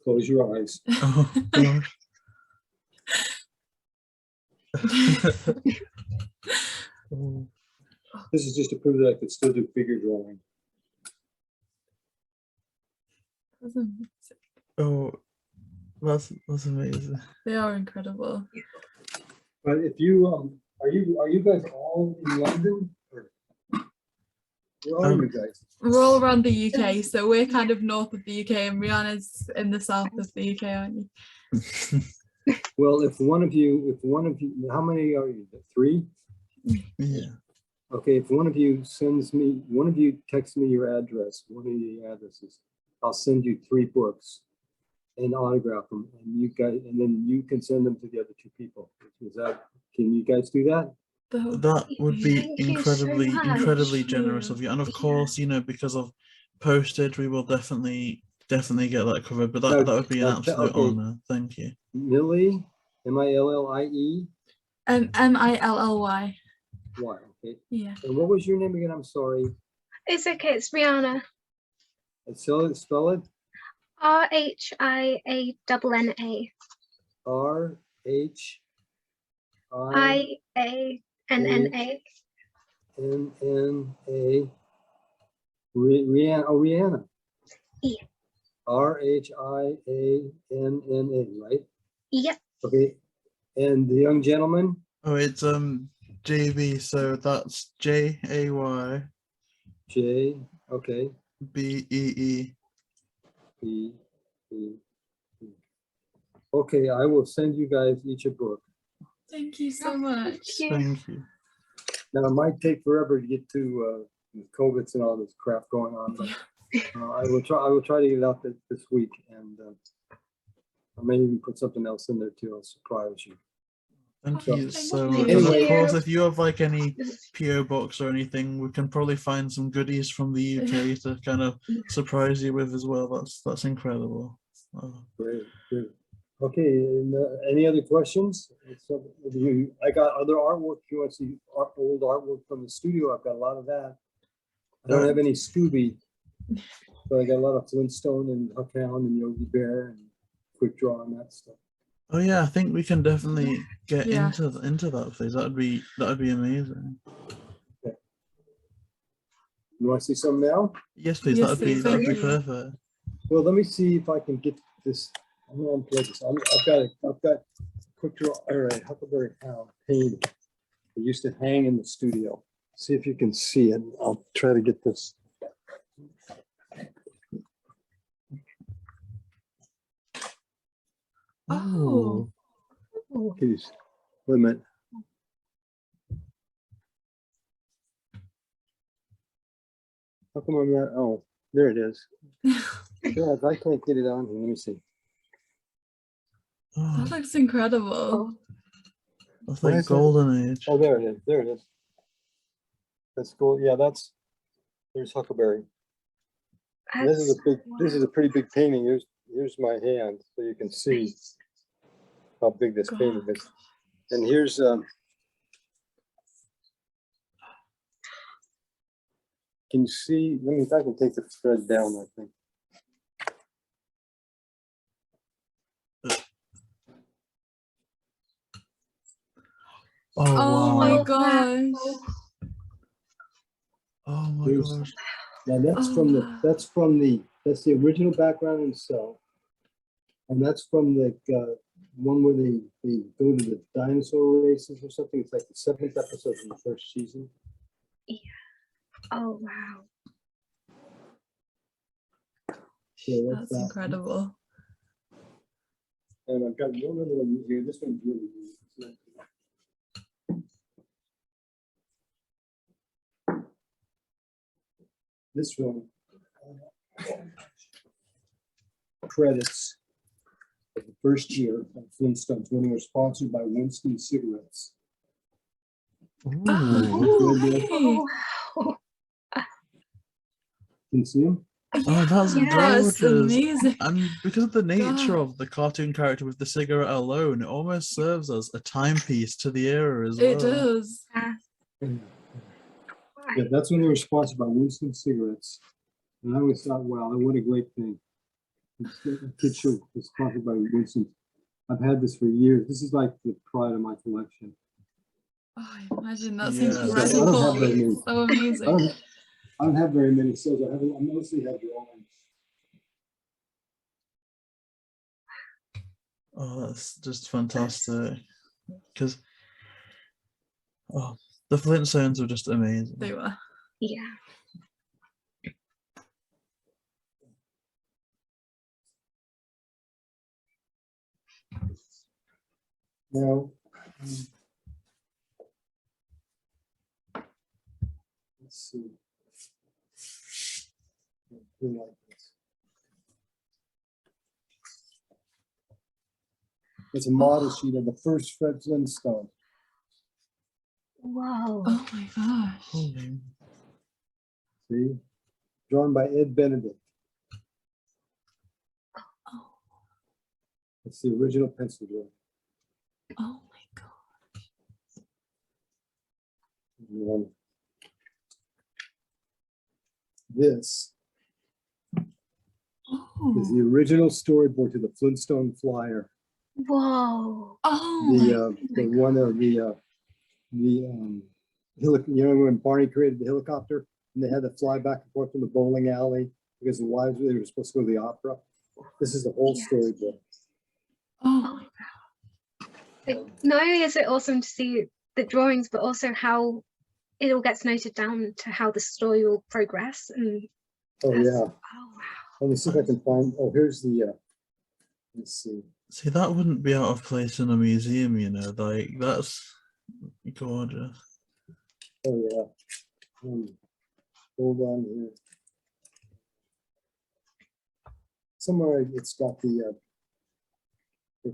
close your eyes. Oh, gosh. Oh. This is just to prove that I could still do figure drawing. That's amazing. Oh, that's amazing. They are incredible. But if you are you guys all in London? Or where are you guys? We're all around the UK, so we're kind of north of the UK, and Rhianna's in the south of the UK, aren't you? Well, if one of you, how many are you? 3? Yeah. Okay, if one of you texts me your address, one of your addresses, I'll send you 3 books and autograph them, and then you can send them to the other 2 people. Can you guys do that? That would be Thank you so incredibly much. generous of you. And of course, because of postage, we will definitely get that covered. But that would be an absolute Okay. honor. Thank you. Millie, Millie. Milly. Why? Okay. Yeah. And what was your name again? I'm sorry. It's okay, it's Rhianna. And spell it. RHIANNA. IANNA. RHIANNA. Rhianna. Yeah. RHIANNA, right? Yep. Okay. And the young gentleman? Oh, it's JayBee. So that's JAY. J. Okay. BEE. E. Okay, I will send you guys each a book. Thank you so much. Thank you. Now, it might take forever to get to COVIDs and all this crap going on, but I will try to get it out this week, and I may even put something else in there too. I'll surprise you. Thank So- you so Thank much. And you. of course, if you have like any PO box or anything, we can probably find some goodies from the UK to kind of surprise you with as well. That's incredible. Oh. Great. Okay, and, any other questions? I got other artwork. You want to see old artwork from the studio? I've got a lot of that. I don't have any Scooby, but I got a lot of Flintstone and Huckhound and Yogi Bear and Quick Draw and that stuff. Oh yeah, I think we can definitely get Yeah. into that, please. That'd be amazing. Okay. You want to see some now? Yes, please. Yes, that'd please, be thank you. perfect. Well, let me see if I can get this. I'm gonna unplug this. I've got Quick Draw or a Huckleberry Hound painting. It used to hang in the studio. See if you can see it. I'll try to get this. Oh. Please, wait a minute. How come I'm not? Oh, there it is. Yeah, I can't get it on here. Let me see. Oh, That looks incredible. that's What like is it? golden age. Oh, there it is. There it is. That's cool. Yeah, there's Huckleberry. And this is a pretty big painting. Here's my hand, so you can see how big this painting is. And here's can you see? Let me if I can take the thread down, I think. Oh, Oh wow. my gosh. Oh my Here's- gosh. Now Oh, that's the original background itself, and that's from the one where they go to the dinosaur races or something. It's like the 7th episode from the first season. Oh wow. So That's that. incredible. And I've got one other one here. This one's really good. This one, credits of the first year of Flintstones when they were sponsored by Winston cigarettes. Ooh. Oh, Good, hey. Oh wow. Can you see them? Oh, that's That's gorgeous. amazing. And because of the nature God. of the cartoon character with the cigarette alone, it almost serves as a timepiece to the era as It well. does. Yeah, that's when they were sponsored by Winston cigarettes. And I always thought, wow, what a great thing. The kid show was sponsored by Winston. I've had this for years. This is like the pride of my collection. Oh, I imagine that's Yeah. incredible. I don't have very many. It's so amazing. I don't have very many sales. I mostly have drawings. Oh, that's just fantastic. Because the Flintstones were just amazing. They were. Yeah. Now, let's see. I like this. It's a model sheet of the first Fred Flintstone. Whoa. Oh my gosh. Holy. See? Drawn by Ed Benedict. Oh, It's the original pencil drawing. oh my god. And this is the Oh, original storyboard to the Flintstone Flyer. Whoa. oh The one of the you know when Barney created the helicopter and they had to fly back and forth from the bowling alley because the wives they were supposed to go to the opera. This is the whole Yes. storyboard. oh, Not only is it awesome to see the drawings, but also how it all gets noted down to how the story will progress. And Oh that's- yeah. Oh wow. Let me see if I can find. Oh, here's the. Let's see. See, that wouldn't be out of place in a museum, you know, like that's gorgeous. Oh yeah. Hold on here. Somewhere it's got the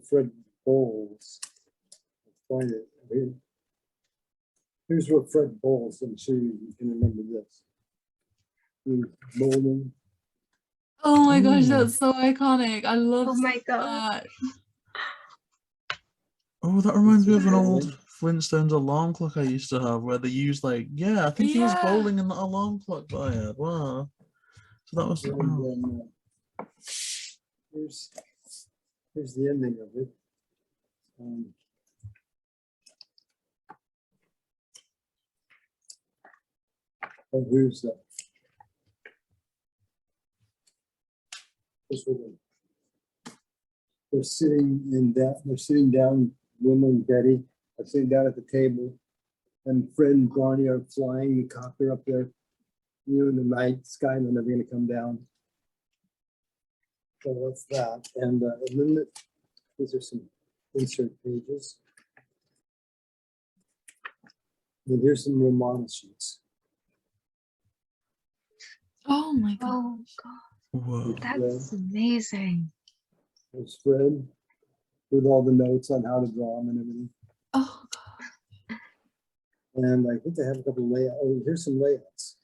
Fred Bowles. Find it. Here's where Fred Bowles. I'm sure you can remember this. Bowling. oh my gosh, Ooh. that's so iconic. I love Oh my god. that. Oh, that reminds me of an Bowling. old Flintstones alarm clock I used to have where they used like, yeah, I think he was Yeah. bowling in that alarm clock that I had. Wow. So that was, And oh. then here's the ending of it. Oh, here's that. This one. They're sitting in that. They're sitting down. Wilma and Betty are sitting down at the table, and Fred and Barney are flying the copter up there, you know, in the night sky, and they're never going to come down. So that's that. And then these are some insert pages. And here's some more model sheets. Oh my god. Oh god. Whoa. That's amazing. There's Fred with all the notes on how to draw them and everything. Oh god. And I think I have a couple of layouts. Oh, here's some layouts.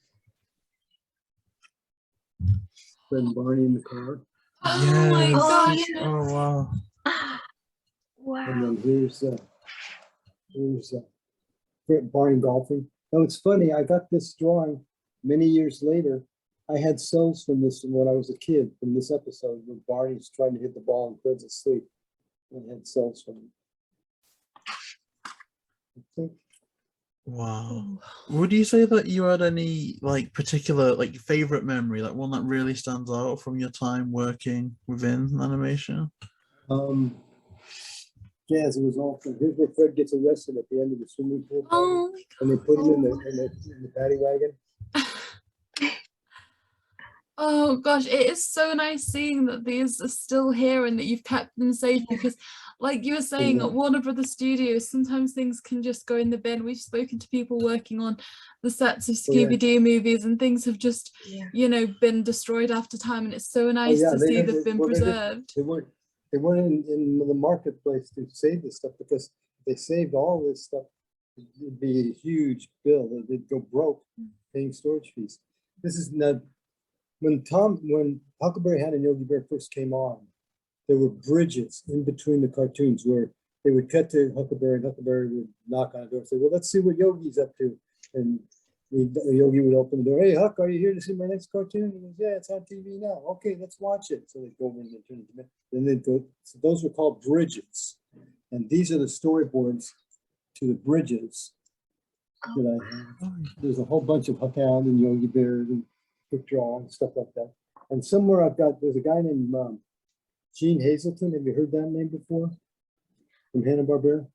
Fred and Barney in the car. Oh my Yes. gosh. yeah. Oh, wow. Wow. And then here's Fred, Barney golfing. Now it's funny, I got this drawing many years later. I had cells from this when I was a kid, from this episode where Barney's trying to hit the ball and Fred's asleep. I had cells from it. I think. Wow. Would you say that you had any like particular like favorite memory, like one that really stands out from your time working within animation? Jazz, it was awesome. Here's where Fred gets arrested at the end of the swimming pool. Oh my And they put him in the paddy wagon. Oh gosh, it is so nice seeing that these are still here and that you've kept them safe, because like you were saying, at Warner Brothers Studios, sometimes things can just go in the bin. We've spoken to people working on the sets of Scooby Doo movies, and things have just, you know, been destroyed after time, and it's so nice to see they've been preserved. They weren't in the marketplace to save this stuff, because if they saved all this stuff, it'd be a huge bill. They'd go broke paying storage fees. This is not. When Huckleberry Hound and Yogi Bear first came on, there were bridges in between the cartoons where they would cut to Huckleberry, and Huckleberry would knock on the door and say, well, let's see what Yogi's up to. And Yogi would open the door. Hey, Huck, are you here to see my next cartoon? He goes, yeah, it's on TV now. Okay, let's watch it. So they'd go over and they'd turn it to me. Then they'd go, so those were called bridges. And these are the storyboards to the bridges that I have. There's a whole bunch of Huck Hound and Yogi Bear and quick draw and stuff like that. And somewhere there's a guy named Gene Hazelton. Have you heard that name before? From Hanna-Barbera.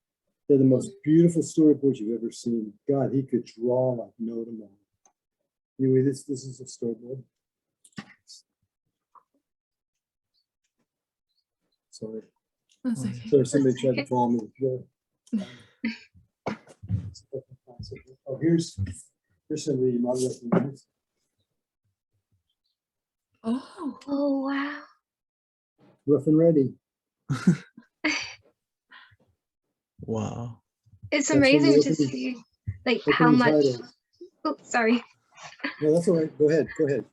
They're the most beautiful storyboards you've ever seen. God, he could draw like no tomorrow. Anyway, this is a storyboard. Sorry. That's okay. Sorry, somebody tried to follow me. Oh, here's somebody you might recognize. Oh. Oh, wow. Rough and Ready. Wow. It's That's amazing when to the see like opening how much. title. Oh, sorry. No, that's all right. Go ahead. Go ahead.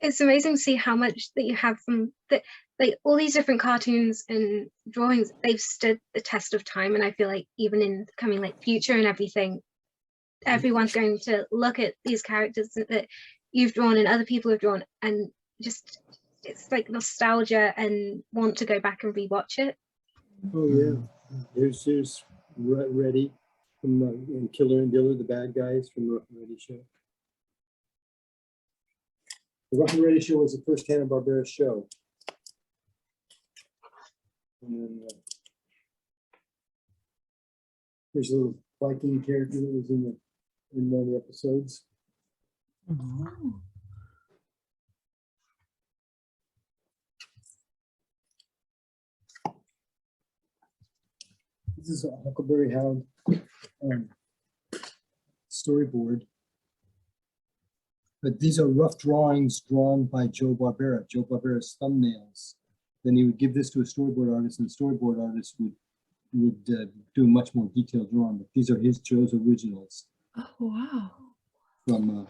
It's amazing to see how much that you have from that, like all these different cartoons and drawings. They've stood the test of time, and I feel like even in the coming like future and everything, everyone's going to look at these characters that you've drawn and other people have drawn, and just it's like nostalgia and want to go back and rewatch it. Oh yeah. Here's Ready from and Killer and Diller, the bad guys from the Rough and Ready show. The Rough and Ready show was the first Hanna-Barbera show. And then there's a little Viking character that was in one of the episodes. Oh. This is a Huckleberry Hound storyboard. But these are rough drawings drawn by Joe Barbera, Joe Barbera's thumbnails. Then he would give this to a storyboard artist, and the storyboard artist would do a much more detailed drawing. But these are Joe's originals. Oh, wow. From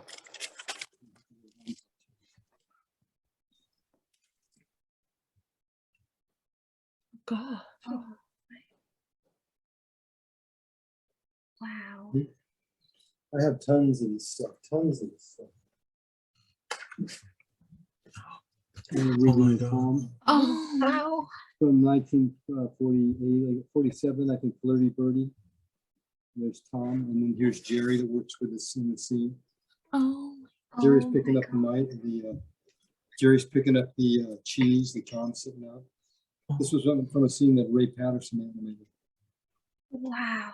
God. Oh. Wow. I have tons of this stuff, Oh my God. Oh, Wow. From 1948, 47, I think, Flirty Birdie. There's Tom, and then here's Jerry that works with us in the scene. oh. Jerry's Oh picking my up Jerry's picking up the cheese that Tom's sitting out. This was from a scene that Ray Patterson animated. Wow.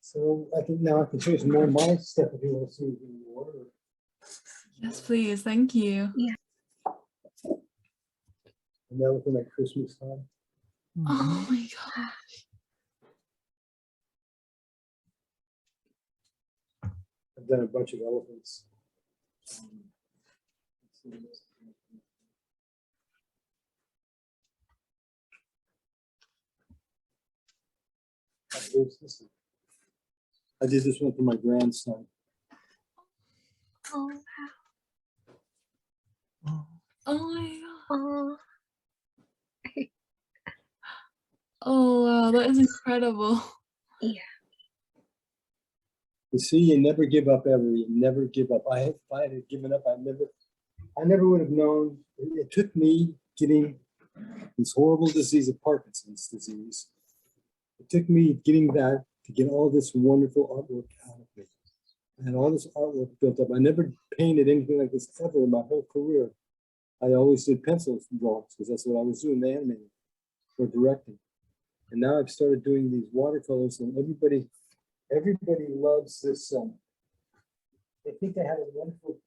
So I can show you some more of my stuff if you want to see anything more. Yes, please. Thank you. And now looking at Christmas time. Oh my God. I've done a bunch of elephants. I did this one for my grandson. Oh wow. Oh my God. Oh. Oh wow, that is incredible. Yeah. You see, you never give up ever. You never give up. If I had given up, I never would have known. It took me getting this horrible disease of Parkinson's disease. It took me getting that to get all this wonderful artwork out of me. I had all this artwork built up. I never painted anything like this ever in my whole career. I always did pencil drawings because that's what I was doing, animating or directing. And now I've started doing these watercolors, and everybody loves this. They think they have a wonderful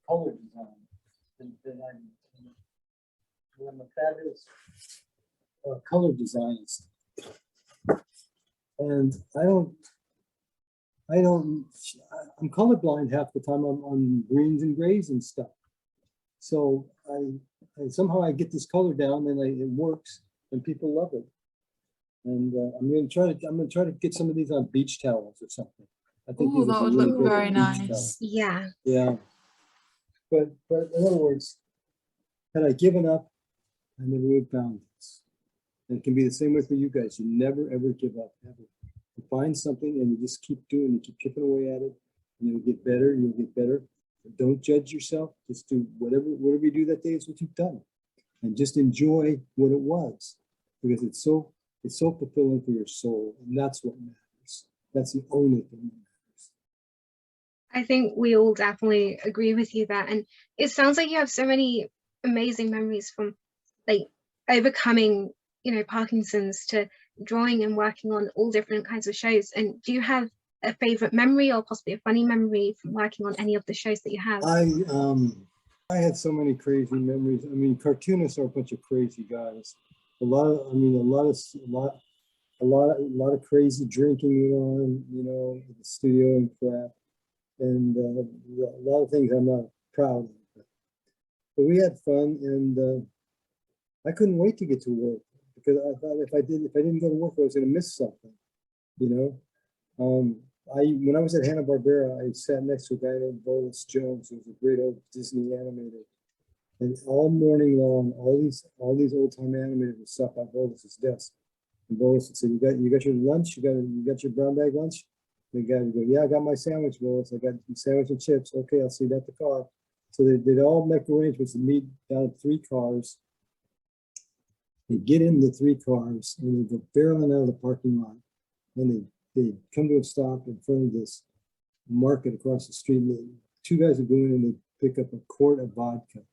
color design, and I'm a fabulous color designist. And I'm colorblind half the time on greens and grays and stuff. So I somehow I get this color down, and it works, and people love it. And I'm gonna try to get some of these on beach towels or something. I think Oh, these that would really look great very on beach towels. nice. Yeah. Yeah. But in other words, had I given up, I never would have found this. And it can be the same way for you guys. You never ever give up, ever. You find something and you just keep doing, you keep chipping away at it, and you'll get better, you'll get better. But don't judge yourself. Just do whatever you do that day is what you've done. And just enjoy what it was. Because it's so fulfilling for your soul. And that's what matters. That's the only thing that matters. I think we all definitely agree with you there. And it sounds like you have so many amazing memories from like overcoming, Parkinson's to drawing and working on all different kinds of shows. And do you have a favorite memory or possibly a funny memory from working on any of the shows that you have? I had so many crazy memories. I mean, cartoonists are a bunch of crazy guys. A lot of crazy drinking went on, in the studio and crap. And a lot of things I'm not proud of. But we had fun, and I couldn't wait to get to work because I thought if I didn't go to work, I was going to miss something. When I was at Hanna-Barbera, I sat next to a guy named Voyage Jones, who was a great old Disney animator. And all morning long, all these old time animators would stop by Voyage's desk. And Voyage would say, "You got your lunch? You got your brown bag lunch?" The guy would go, "Yeah, I got my sandwich, Voyage. I got sandwich and chips. Okay, I'll see you at the car." So they'd all make arrangements to meet down at 3 cars. They get in the 3 cars and they go barreling out of the parking lot. And they come to a stop in front of this market across the street. And 2 guys would go in and they pick up a quart of vodka.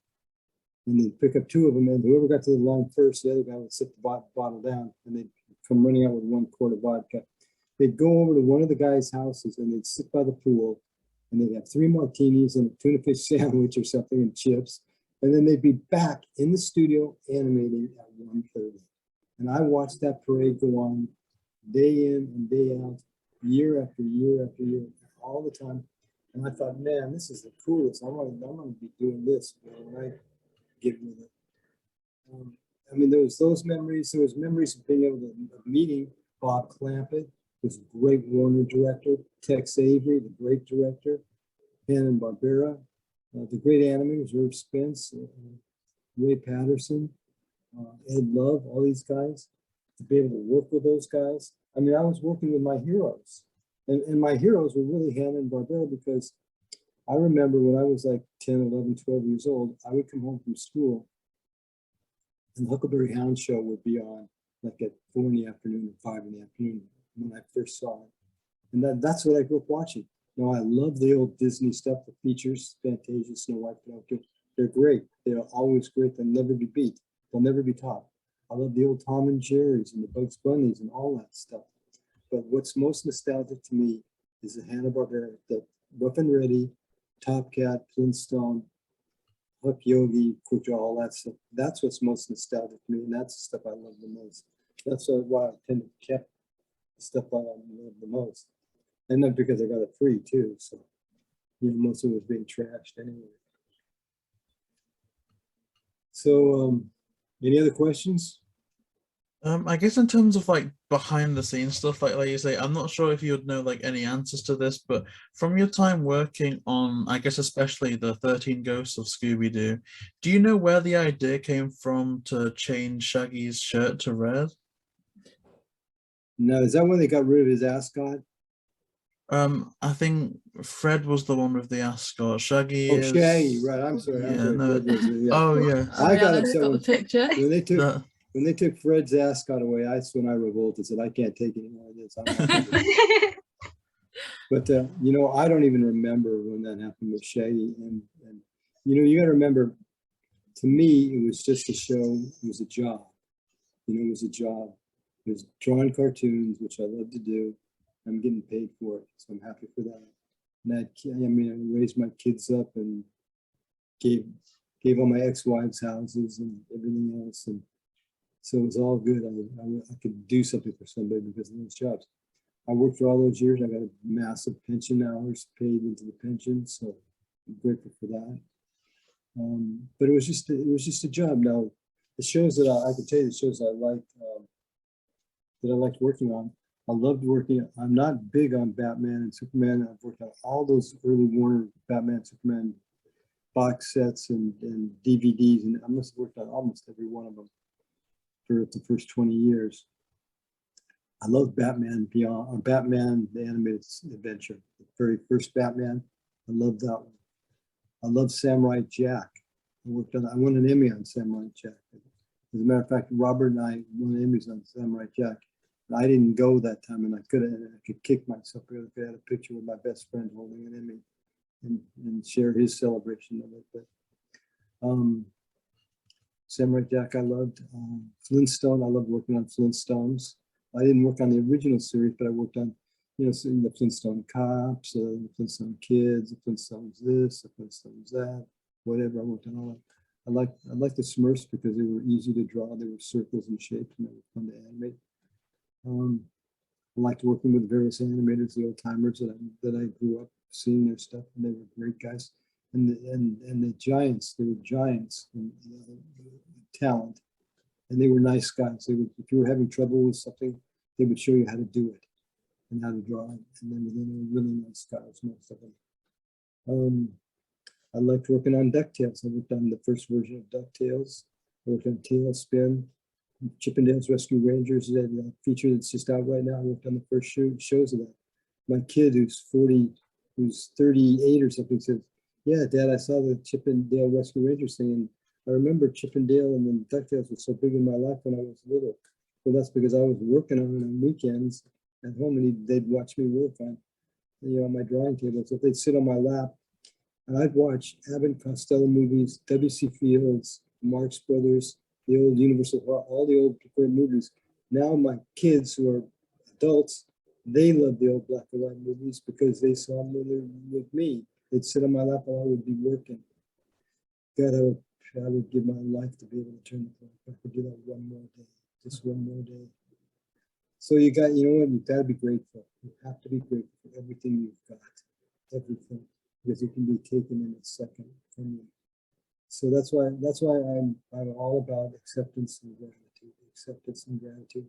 And they'd pick up 2 of them, and whoever got to the line first, the other guy would sit the bottle down, and they'd come running out with 1 quart of vodka. They'd go over to one of the guys' houses and they'd sit by the pool, and they'd have 3 martinis and a tuna fish sandwich or something and chips. And then they'd be back in the studio animating at 1:30. And I watched that parade go on day in and day out, year after year after year, all the time. And I thought, man, this is the coolest. I'm gonna be doing this when I get with it. I mean, there was those memories. There was memories of being able to meeting Bob Clampett, who's a great Warner director, Tex Avery, the great director, Hanna-Barbera, the great animators, Irv Spence, Ray Patterson, Ed Love, all these guys, to be able to work with those guys. I mean, I was working with my heroes, and my heroes were really Hanna-Barbera, because I remember when I was like 10, 11, 12 years old, I would come home from school and the Huckleberry Hound show would be on like at 4 in the afternoon or 5 in the afternoon when I first saw it. And that's what I grew up watching. I love the old Disney stuff, the features, Fantasia, Snow White, Pinocchio. They're great. They're always great. They'll never be beat. They'll never be topped. I love the old Tom and Jerry's and the Bugs Bunnies and all that stuff. But what's most nostalgic to me is the Hanna-Barbera, the Rough and Ready, Top Cat, Flintstone, Huck Yogi, Kuja, all that stuff. That's what's most nostalgic to me, and that's the stuff I love the most. That's why I tend to keep the stuff I love the most. And then because I got it free too, so most of it was being trashed anyway. So, any other questions? I guess in terms of like behind the scenes stuff, like you say, I'm not sure if you would know like any answers to this, but from your time working on, I guess especially the 13 Ghosts of Scooby Doo, do you know where the idea came from to change Shaggy's shirt to red? No, is that when they got rid of his ascot? I think Fred was the one with the ascot. Shaggy Oh, is... Shaggy, right? I'm sorry. Yeah, no. Fred was, yeah. Oh yeah. I got Rhianna's upset got the when, picture. when they took Fred's ascot away. That's when I revolted. Said I can't take any more of this. I'm not But you know, I don't even remember when that happened with Shaggy. And you know, you got to remember, to me, it was just a show. It was a job. You know, it was a job. It was drawing cartoons, which I love to do. I'm getting paid for it, so I'm happy for that. And I mean, I raised my kids up and gave all my ex-wives houses and everything else, and so it was all good. I could do something for somebody because of those jobs. I worked for all those years. I got a massive pension hours paid into the pension, so I'm grateful for that. But it was just a job. Now, the shows that I can tell you, the shows I liked that I liked working on. I loved working. I'm not big on Batman and Superman. I've worked on all those early Warner Batman, Superman box sets and DVDs, and I must have worked on almost every one of them for the first 20 years. I love Batman Beyond, or Batman the Animated Adventure, the very first Batman. I love that one. I love Samurai Jack. I won an Emmy on Samurai Jack. As a matter of fact, Robert and I won Emmys on Samurai Jack. And I didn't go that time, and I could kick myself because I had a picture with my best friend holding an Emmy and share his celebration of it. But Samurai Jack, I loved. Flintstone, I loved working on Flintstones. I didn't work on the original series, but I worked on, you know, the Flintstone Cops, the Flintstone Kids, the Flintstones this, the Flintstones that, whatever. I worked on all that. I liked the Smurfs because they were easy to draw. They were circles and shapes, and they were fun to animate. I liked working with various animators, the old timers that I grew up seeing their stuff, and they were great guys. And the giants, they were giants in talent, and they were nice guys. They would, if you were having trouble with something, they would show you how to do it and how to draw it. And then they were really nice guys, most of them. I liked working on DuckTales. I worked on the first version of DuckTales. I worked on Tailspin, Chippendales Rescue Rangers, that feature that's just out right now. I worked on the first shows of that. My kid, who's 38 or something, says, "Yeah, Dad, I saw the Chippendale Rescue Rangers thing, and I remember Chippendale and then DuckTales was so big in my life when I was little." Well, that's because I was working on it on weekends at home, and they'd watch me work on, you know, on my drawing table. So they'd sit on my lap, and I'd watch Abbott and Costello movies, W.C. Fields, Marx Brothers, the old Universal, all the old great movies. Now my kids who are adults, they love the old black and white movies because they saw them when they were with me. They'd sit on my lap while I would be working. God, I would give my life to be able to turn the clock. I could do that one more day, just one more day. So you know what, you've got to be grateful. You have to be grateful for everything you've got, everything, because it can be taken in a second from you. So that's why I'm all about acceptance and gratitude,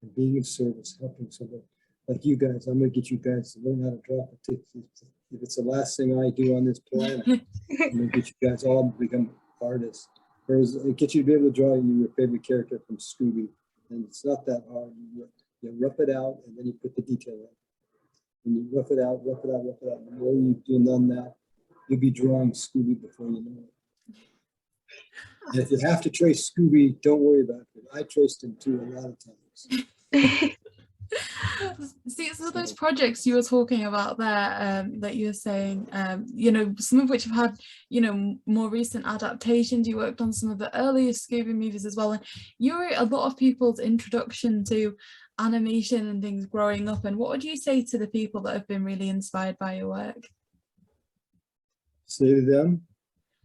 and being of service, helping somebody. Like you guys, I'm gonna get you guys to learn how to drop a tick. If it's the last thing I do on this planet, I'm gonna get you guys all to become artists. Whereas it gets you to be able to draw your favorite character from Scooby, and it's not that hard. You rough it out, and then you put the detail in. And you rough it out. And the more you've done that, you'll be drawing Scooby before you know it. And if you have to trace Scooby, don't worry about it. I traced him too a lot of times. See, so those projects you were talking about there, that you were saying, you know, some of which have had, you know, more recent adaptations. You worked on some of the earlier Scooby movies as well, and you were a lot of people's introduction to animation and things growing up. And what would you say to the people that have been really inspired by your work? Say to them.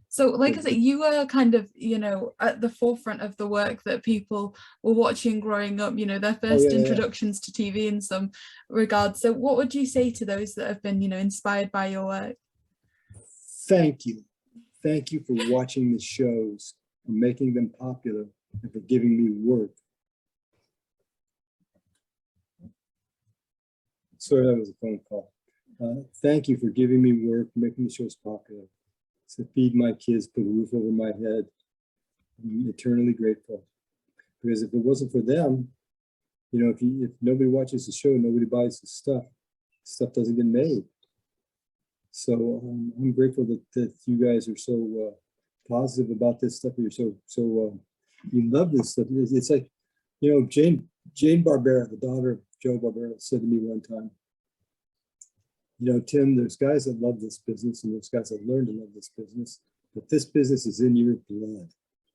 So, like I said, you were kind of, you know, at the forefront of the work that people were watching growing up, you know, their first introductions to TV in some regards. So what would you say to those that have been, you know, inspired by your work? Thank you. Thank you for watching the shows, for making them popular, and for giving me work. Sorry, that was a phone call. Thank you for giving me work, making the shows popular. To feed my kids, put a roof over my head. I'm eternally grateful. Because if it wasn't for them, you know, if nobody watches the show, nobody buys the stuff doesn't get made. So I'm grateful that you guys are so positive about this stuff. You're so you love this stuff. It's like, you know, Jane Barbera, the daughter of Joe Barbera, said to me one time, you know, Tim, there's guys that love this business and there's guys that learn to love this business, but this business is in your blood.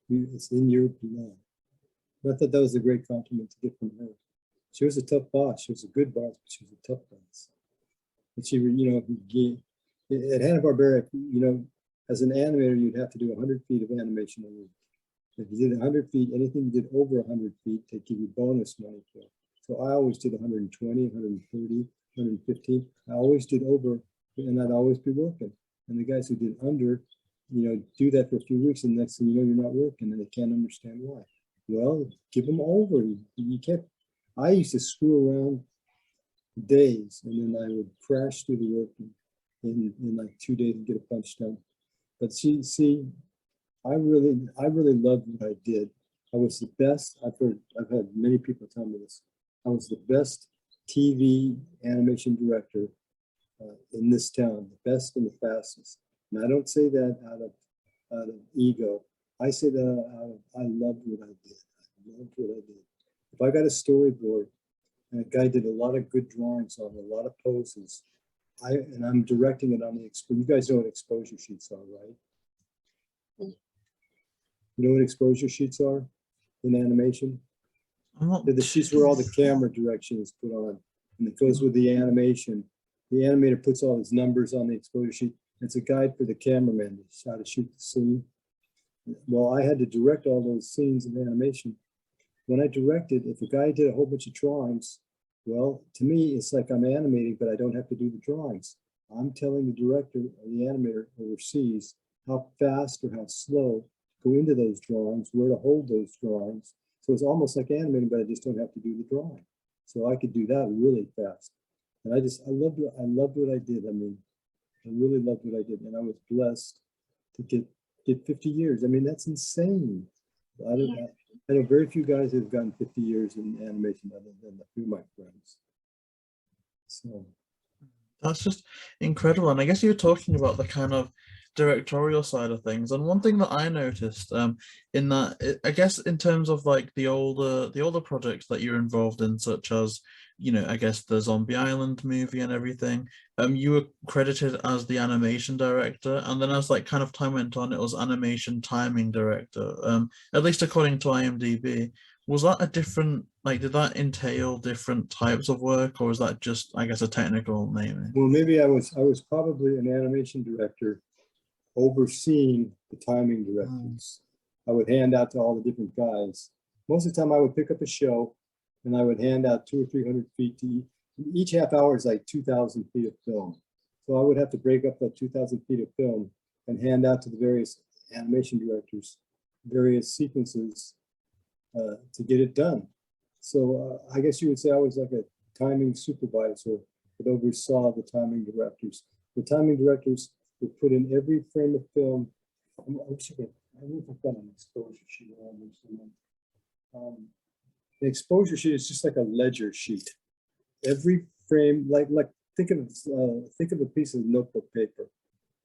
It's in your blood. I thought that was a great compliment to get from her. She was a tough boss. She was a good boss, but she was a tough boss. But she, you know, at Hanna-Barbera, you know, as an animator, you'd have to do 100 feet of animation a week. If you did 100 feet, anything you did over 100 feet, they'd give you bonus money for it. So I always did 120, 130, 115. I always did over, and I'd always be working. And the guys who did under, you know, do that for a few weeks, and next thing you know, you're not working, and they can't understand why. Well, give them over. You can't. I used to screw around days, and then I would crash through the work in like 2 days and get a bunch done. But see, I really loved what I did. I was the best. I've had many people tell me this. I was the best TV animation director in this town, the best and the fastest. And I don't say that out of ego. I say that out of I loved what I did. I loved what I did. If I got a storyboard and a guy did a lot of good drawings on a lot of poses, and I'm directing it on the you guys know what exposure sheets are, right? You know what exposure sheets are in animation? They're the sheets where all the camera direction is put on, and it goes with the animation. The animator puts all his numbers on the exposure sheet. It's a guide for the cameraman how to shoot the scene. Well, I had to direct all those scenes of animation. When I directed, if a guy did a whole bunch of drawings, well, to me, it's like I'm animating, but I don't have to do the drawings. I'm telling the director or the animator overseas how fast or how slow to go into those drawings, where to hold those drawings. So it's almost like animating, but I just don't have to do the drawing. So I could do that really fast. And I loved what I did. I mean, I really loved what I did. And I was blessed to get 50 years. I mean, that's insane. I know very few guys who've gotten 50 years in animation other than a few of my friends. So that's just incredible. And I guess you're talking about the kind of directorial side of things. And one thing that I noticed in that, I guess in terms of like the older projects that you're involved in, such as, you know, I guess the Zombie Island movie and everything, you were credited as the animation director, and then as like kind of time went on, it was animation timing director, at least according to IMDb. Was that a different, like, did that entail different types of work, or was that just, I guess, a technical naming? well, maybe I was probably an animation director overseeing the timing directors. I would hand out to all the different guys. Most of the time I would pick up a show and I would hand out 200 or 300 feet to each half hour is like 2,000 feet of film. So I would have to break up that 2,000 feet of film and hand out to the various animation directors, various sequences to get it done. So I guess you would say I was like a timing supervisor that oversaw the timing directors. The timing directors would put in every frame of film. I don't know if I've got an exposure sheet around there. The exposure sheet is just like a ledger sheet. Every frame, like think of a piece of notebook paper.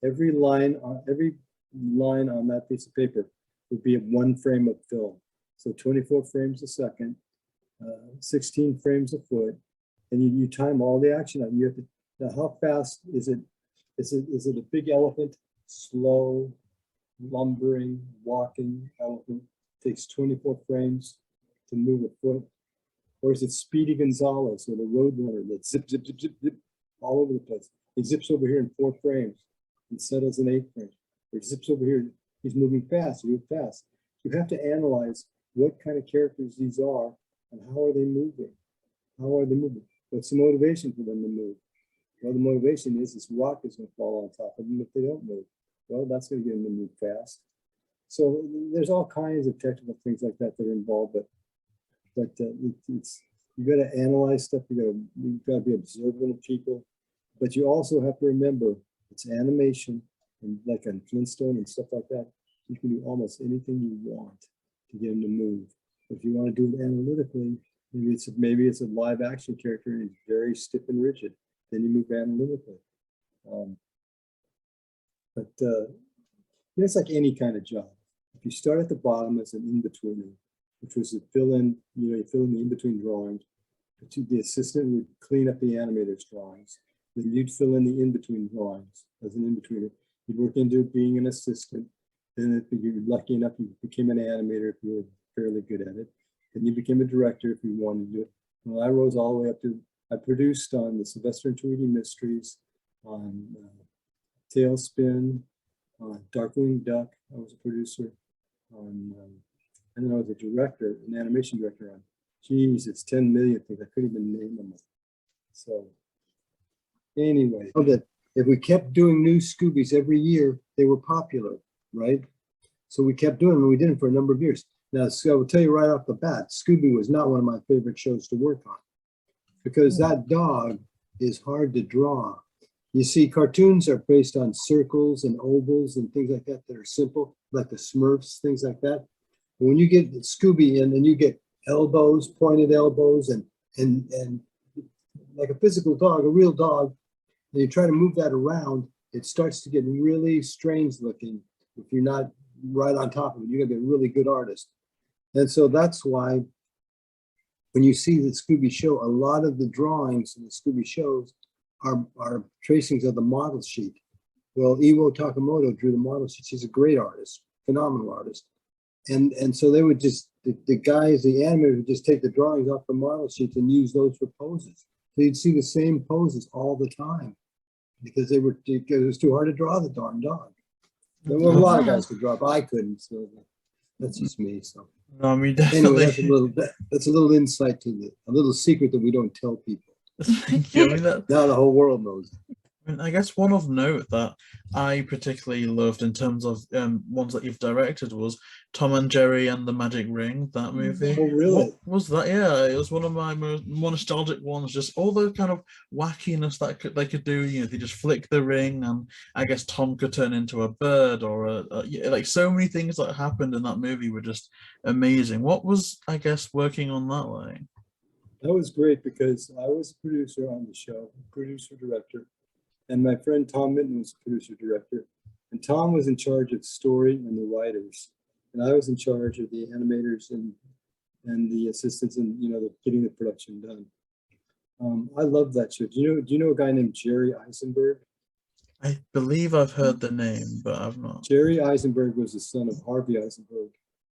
Every line on that piece of paper would be one frame of film. So 24 frames a second, 16 frames a foot, and you time all the action. You have to. Now, how fast is it? Is it a big elephant? Slow, lumbering, walking elephant takes 24 frames to move a foot, or is it Speedy Gonzalez or the Roadrunner that zip, zip, zip, zip, zip all over the place? He zips over here in 4 frames and settles in 8 frames. Or he zips over here, he's moving fast, really fast. You have to analyze what kind of characters these are and how are they moving? How are they moving? What's the motivation for them to move? Well, the motivation is this rock is going to fall on top of them if they don't move. Well, that's going to get them to move fast. So there's all kinds of technical things like that that are involved, but it's you got to analyze stuff. You got to be observant of people, but you also have to remember it's animation, and like on Flintstone and stuff like that, you can do almost anything you want to get them to move. But if you want to do it analytically, maybe it's a live action character and he's very stiff and rigid. Then you move analytically. It's like any kind of job. If you start at the bottom as an in-betweener, which was to fill in, you fill in the in-between drawings, the assistant would clean up the animator's drawings. Then you'd fill in the in-between drawings as an in-betweener. You'd work into being an assistant. Then if you were lucky enough, you became an animator if you were fairly good at it. Then you became a director if you wanted to do it. Well, I rose all the way up to, I produced on the Sylvester and Tweety Mysteries, on Tailspin, on Darkwing Duck. I was a producer on, and then I was a director, an animation director on, geez, it's 10 million things. I couldn't even name them. So anyway, that if we kept doing new Scoobies every year, they were popular, right? So we kept doing them, and we did it for a number of years. Now, so I will tell you right off the bat, Scooby was not one of my favorite shows to work on because that dog is hard to draw. You see, cartoons are based on circles and ovals and things like that are simple, like the Smurfs, things like that. But when you get Scooby in and you get elbows, pointed elbows, and like a physical dog, a real dog, and you try to move that around, it starts to get really strange looking. If you're not right on top of it, you're gonna be a really good artist. And so that's why when you see the Scooby show, a lot of the drawings in the Scooby shows are tracings of the model sheet. Well, Iwo Takamoto drew the model sheet. He's a great artist, phenomenal artist. And so they would just, the guys, the animators would just take the drawings off the model sheets and use those for poses. So you'd see the same poses all the time because it was too hard to draw the darn dog. There were a lot of guys could draw, but I couldn't. So that's just me. So No, I mean, definitely. anyway, that's a little insight to a little secret that we don't tell people. Thank you. I mean, Now the whole world knows. I mean, I guess one of note that I particularly loved in terms of ones that you've directed was Tom and Jerry and the Magic Ring, that movie. Oh, really? What was that? Yeah, it was one of my more nostalgic ones. Just all the kind of wackiness that they could do. You know, they just flick the ring, and I guess Tom could turn into a bird, or like so many things that happened in that movie were just amazing. What was, I guess, working on that like? That was great because I was a producer on the show, producer director, and my friend Tom Minton was producer director. And Tom was in charge of story and the writers, and I was in charge of the animators and the assistants and getting the production done. I love that show. Do you know a guy named Jerry Eisenberg? I believe I've heard the name, but I've not. Jerry Eisenberg was the son of Harvey Eisenberg,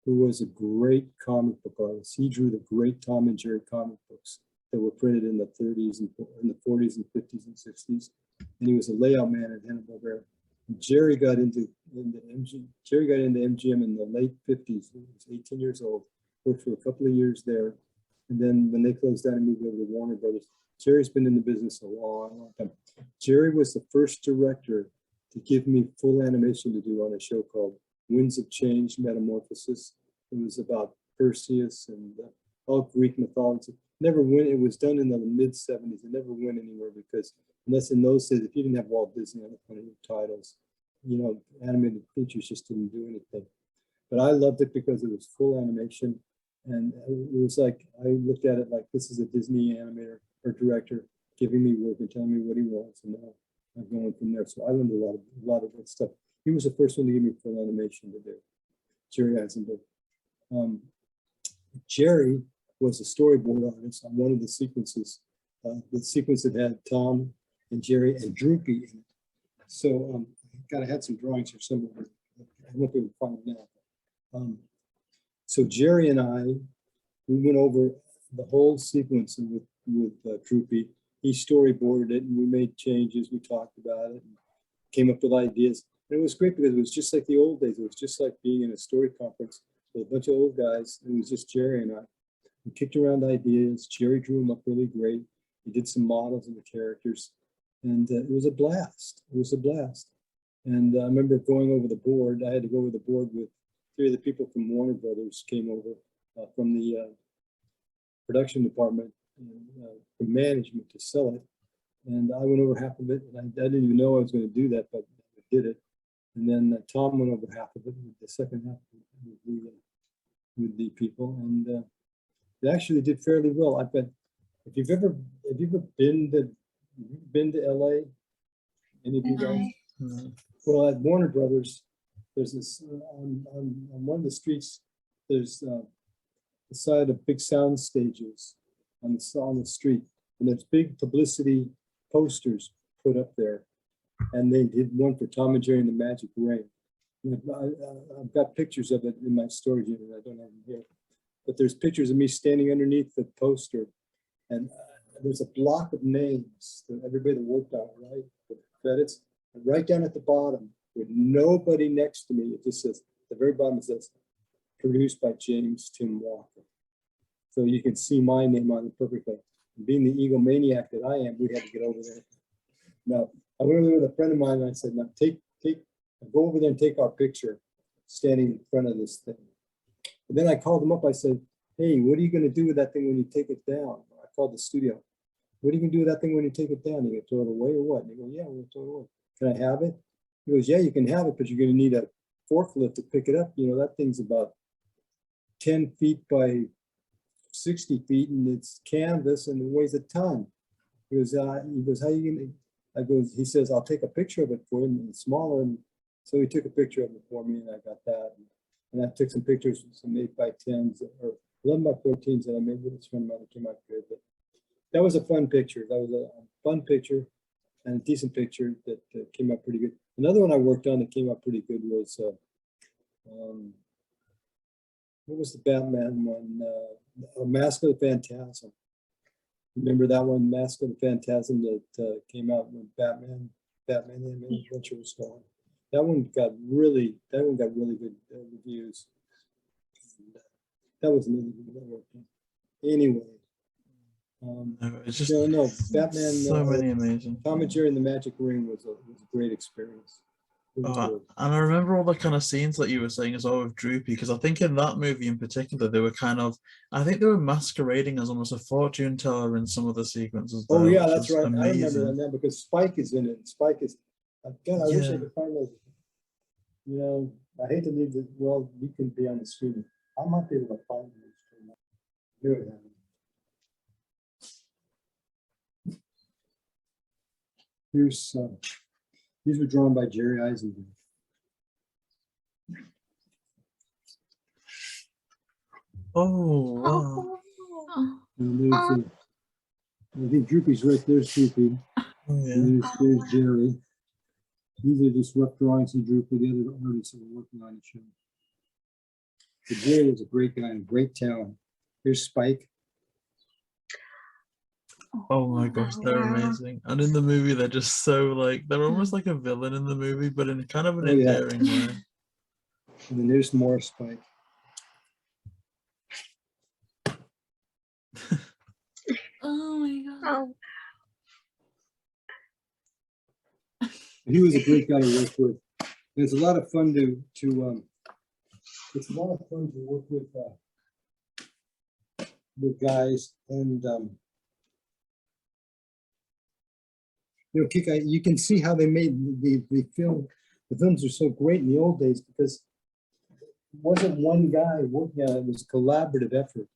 who was a great comic book artist. He drew the great Tom and Jerry comic books that were printed in the 30s and in the 40s and 50s and 60s. And he was a layout man at Hanna-Barbera. Jerry got into MGM in the late 50s. He was 18 years old, worked for a couple of years there. And then when they closed down and moved over to Warner Brothers, Jerry's been in the business a long, long time. Jerry was the first director to give me full animation to do on a show called Winds of Change, Metamorphosis. It was about Perseus and all Greek mythology. Never went. It was done in the mid 70s. It never went anywhere because unless in those days, if you didn't have Walt Disney on one of your titles, animated features just didn't do anything. But I loved it because it was full animation, and it was like I looked at it like this is a Disney animator or director giving me work and telling me what he wants, and now I'm going from there. So I learned a lot of good stuff. He was the first one to give me full animation to do, Jerry Eisenberg. Jerry was a storyboard artist on one of the sequences, the sequence that had Tom and Jerry and Droopy in it. So I had some drawings here somewhere. I won't be able to find them now. So Jerry and we went over the whole sequence with Droopy. He storyboarded it, and we made changes. We talked about it, and came up with ideas. And it was great because it was just like the old days. It was just like being in a story conference with a bunch of old guys. It was just Jerry and I. We kicked around ideas. Jerry drew them up really great. He did some models of the characters, and it was a blast. It was a blast. And I remember going over the board. I had to go over the board with 3 of the people from Warner Brothers came over from the production department, from management to sell it. And I went over half of it, and I didn't even know I was going to do that, but I did it. And then Tom went over half of it, with the second half with the people, and it actually did fairly well. I bet if you've ever been to LA, any of you guys? No. Well, at Warner Brothers, there's this on one of the streets. There's the side of big sound stages on the street, and there's big publicity posters put up there. And they did one for Tom and Jerry and the Magic Ring. I've got pictures of it in my storage unit. I don't have them here. But there's pictures of me standing underneath the poster. And there's a block of names that everybody that worked on, right? The credits. And right down at the bottom, with nobody next to me, it just says, at the very bottom it says, produced by James Tim Walker. So you can see my name on it perfectly. And being the egomaniac that I am, we had to get over there. Now, I went over there with a friend of mine and I said, now go over there and take our picture standing in front of this thing. And then I called him up. I said, hey, what are you going to do with that thing when you take it down? I called the studio. What are you going to do with that thing when you take it down? You going to throw it away or what? And they go, yeah, we're going to throw it away. Can I have it? He goes, yeah, you can have it, but you're going to need a forklift to pick it up. You know, that thing's about 10 feet by 60 feet and it's canvas and it weighs a ton. He goes, how you going to, he says, I'll take a picture of it for him and it's smaller. And so he took a picture of it for me and I got that. And I took some pictures, some 8x10s or 11x14s that I made with this friend of mine that came out good. But that was a fun picture. That was a fun picture and a decent picture that came out pretty good. Another one I worked on that came out pretty good was, what was the Batman one? Mask of the Phantasm. Remember that one, Mask of the Phantasm, that came out when Batman the Animated Adventure was going. That one got really good reviews. That was another one I worked on. Anyway, It's just no, Batman. so many amazing. Tom and Jerry and the Magic Ring was a great experience. And I remember all the kind of scenes that you were saying as well with Droopy, because I think in that movie in particular, they were I think they were masquerading as almost a fortune teller in some of the sequences. Oh there, yeah, which that's was right. amazing. I remember that now because Spike is in it. Spike is, God, I wish I could find those. You know, I hate to leave the, well, you can be on the screen. I might be able to find them. Here we have them. Here's, these were drawn by Jerry Eisenberg. Oh, wow. And there's, I think Droopy's right there's Droopy. Oh, yeah. And there's Jerry. These are just rough drawings of Droopy, the other artists that were working on the show. But Jerry was a great guy and great talent. Here's Spike. Oh my gosh, they're amazing. And in the movie, they're just so like, they're almost like a villain in the movie, but in kind of an endearing way. And then there's more Spike. Oh my god. Oh, He was a great guy to work with. And it's a lot of fun to it's a lot of fun to work with guys and you know, you can see how they made the film. The films are so great in the old days because it wasn't one guy working on it. It was a collaborative effort.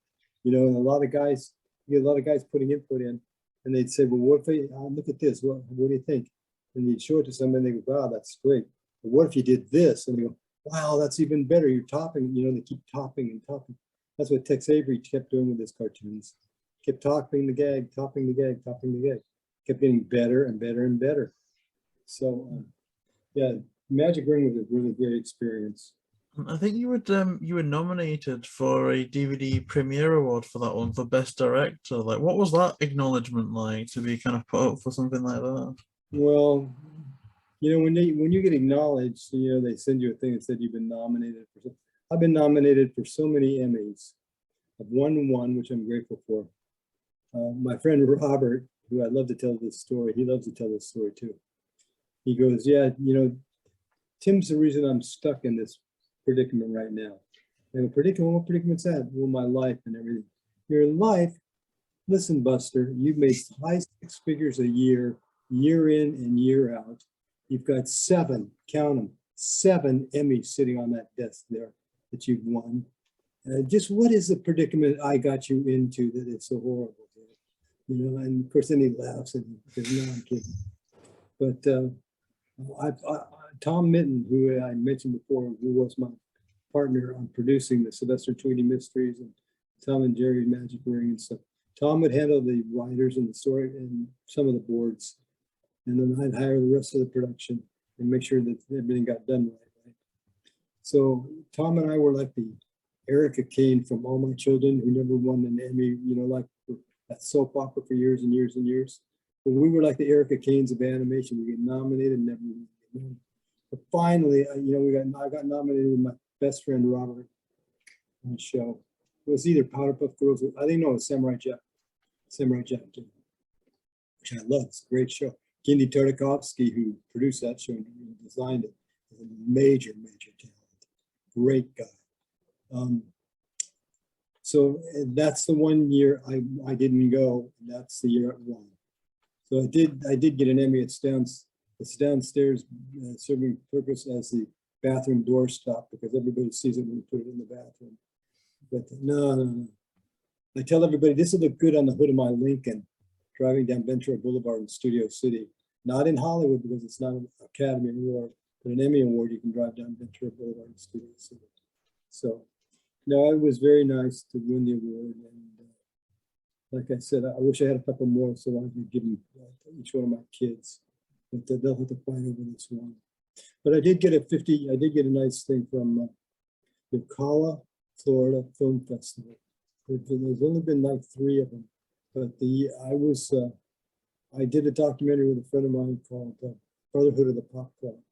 You know, and a lot of guys, you get a lot of guys putting input in, and they'd say, "Well, what if look at this? What do you think?" And you'd show it to somebody, and they go, "Wow, that's great." But what if you did this? And they go, "Wow, that's even better." You're topping. You know, they keep topping and topping. That's what Tex Avery kept doing with his cartoons. Kept topping the gag, topping the gag, topping the gag. Kept getting better and better and better. So, yeah, Magic Ring was a really great experience. I think you were nominated for a DVD premiere award for that one for Best Director. Like, what was that acknowledgement like to be kind of put up for something like that? Well, you know, when you get acknowledged, you know, they send you a thing that said you've been nominated for something. I've been nominated for so many Emmys. I've won one, which I'm grateful for. My friend Robert, who I love to tell this story, he loves to tell this story too. He goes, "Yeah, you know, Tim's the reason I'm stuck in this predicament right now." And a predicament, what predicament's that? Well, my life and everything. Your life, listen, Buster, you've made high six figures a year in and year out. You've got 7, count them, 7 Emmys sitting on that desk there that you've won. Just what is the predicament I got you into that it's so horrible? You know, and of course then he laughs and he says, "No, I'm kidding." But Tom Mitton, who I mentioned before, who was my partner on producing the Sylvester Tweedy Mysteries and Tom and Jerry Magic Ring and stuff. Tom would handle the writers and the story and some of the boards. and then I'd hire the rest of the production and make sure that everything got done right. So Tom and I were like the Erica Kane from All My Children, who never won an Emmy, you know, like that soap opera for years and years and years. But we were like the Erica Kanes of animation. We get nominated, never won. But finally, you know, I got nominated with my best friend Robert on the show. It was either Powderpuff Girls, or I think no, it was Samurai Jack, which I love. It's a great show. Kindy Tartakovsky, who produced that show and designed it, is a major talent. Great guy. So that's the one year I didn't go, and that's the year I won. So I did get an Emmy. It's downstairs serving purpose as the bathroom doorstop because everybody sees it when you put it in the bathroom. But no. I tell everybody this will look good on the hood of my Lincoln driving down Ventura Boulevard in Studio City. Not in Hollywood because it's not an Academy Award, but an Emmy Award you can drive down Ventura Boulevard in Studio City. So no, it was very nice to win the award. And like I said, I wish I had a couple more so I could give them each one of my kids. But they'll have to fight over this one. But I did get a nice thing from the Ocala, Florida Film Festival. There's only been like 3 of them, but I did a documentary with a friend of mine called Brotherhood of the Popcorn,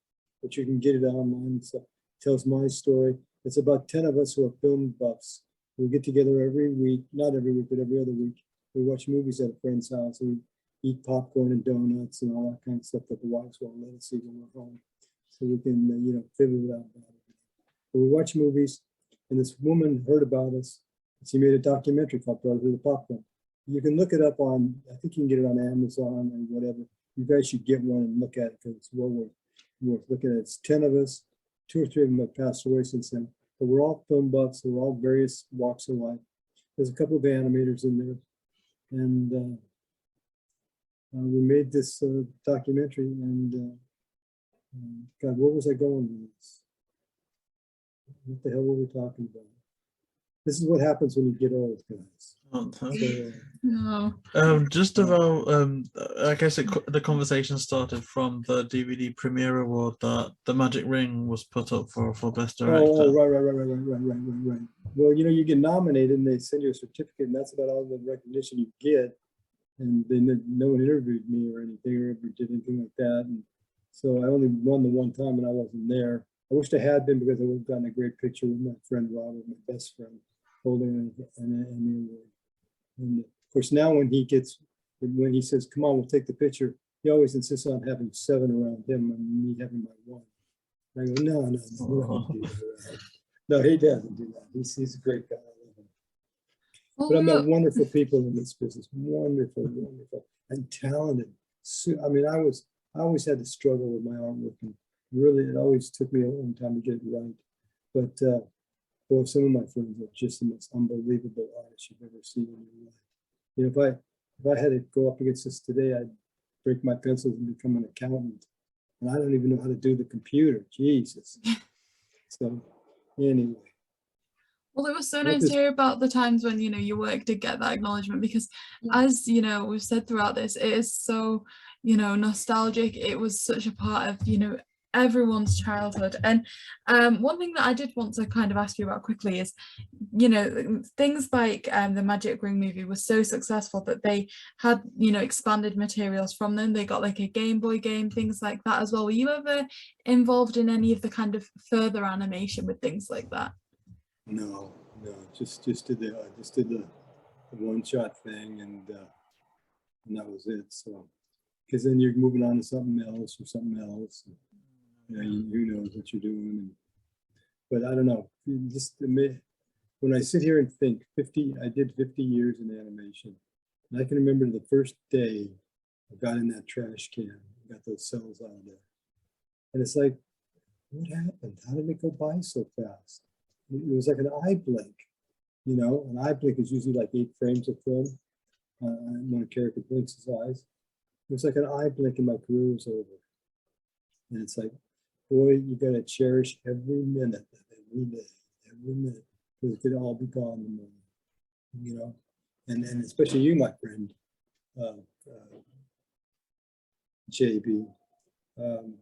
but you can get it online. It tells my story. It's about 10 of us who are film buffs. We get together every week, not every week, but every other week. We watch movies at a friend's house. And we eat popcorn and donuts and all that kind of stuff that the wives won't let us see when we're home. So we can, figure it out. But we watch movies, and this woman heard about us. She made a documentary called Brotherhood of the Popcorn. You can look it up on, I think you can get it on Amazon or whatever. You guys should get one and look at it because it's well worth looking at. It's 10 of us. 2 or 3 of them have passed away since then. But we're all film buffs. We're all various walks of life. There's a couple of animators in there. And we made this documentary. And God, where was I going with this? What the hell were we talking about? This is what happens when you get old, guys. No. Just about, I guess the conversation started from the DVD premiere award that The Magic Ring was put up for Best Director. Oh, right. Well, you get nominated and they send you a certificate, and that's about all the recognition you get. And then no one interviewed me or anything or ever did anything like that. And so I only won the one time and I wasn't there. I wished I had been because I would have gotten a great picture with my friend Robert, my best friend, holding an Emmy award. And of course, now when he says, "Come on, we'll take the picture," he always insists on having 7 around him and me having my 1. And I go, no, we're not gonna do that. No, he doesn't do that. He's a great guy. I love him. But I met wonderful people in this business, wonderful, and talented. I mean, I always had to struggle with my artwork, and really, it always took me a long time to get it right. But boy, some of my friends are just the most unbelievable artists you've ever seen in your life. If I had to go up against this today, I'd break my pencils and become an accountant. And I don't even know how to do the computer. Jesus. So anyway. Well, it was so nice to hear about the times when, your work did get that acknowledgement, because as, we've said throughout this, it is so, nostalgic. It was such a part of, everyone's childhood. And one thing that I did want to kind of ask you about quickly is, things like the Magic Ring movie was so successful that they had, expanded materials from them. They got like a Game Boy game, things like that as well. Were you ever involved in any of the kind of further animation with things like that? No, just did the one-shot thing, and that was it. So, because then you're moving on to something else. And, who knows what you're doing. But I don't know. When I sit here and think, I did 50 years in animation, and I can remember the first day I got in that trash can, got those cells out of there, and it's like, what happened? How did it go by so fast? It was like an eye blink, An eye blink is usually like 8 frames of film. When a character blinks his eyes, it was like an eye blink, and my career was over. And it's like, boy, you got to cherish every minute, because it could all be gone tomorrow, And especially you, my friend, JayBee. I'm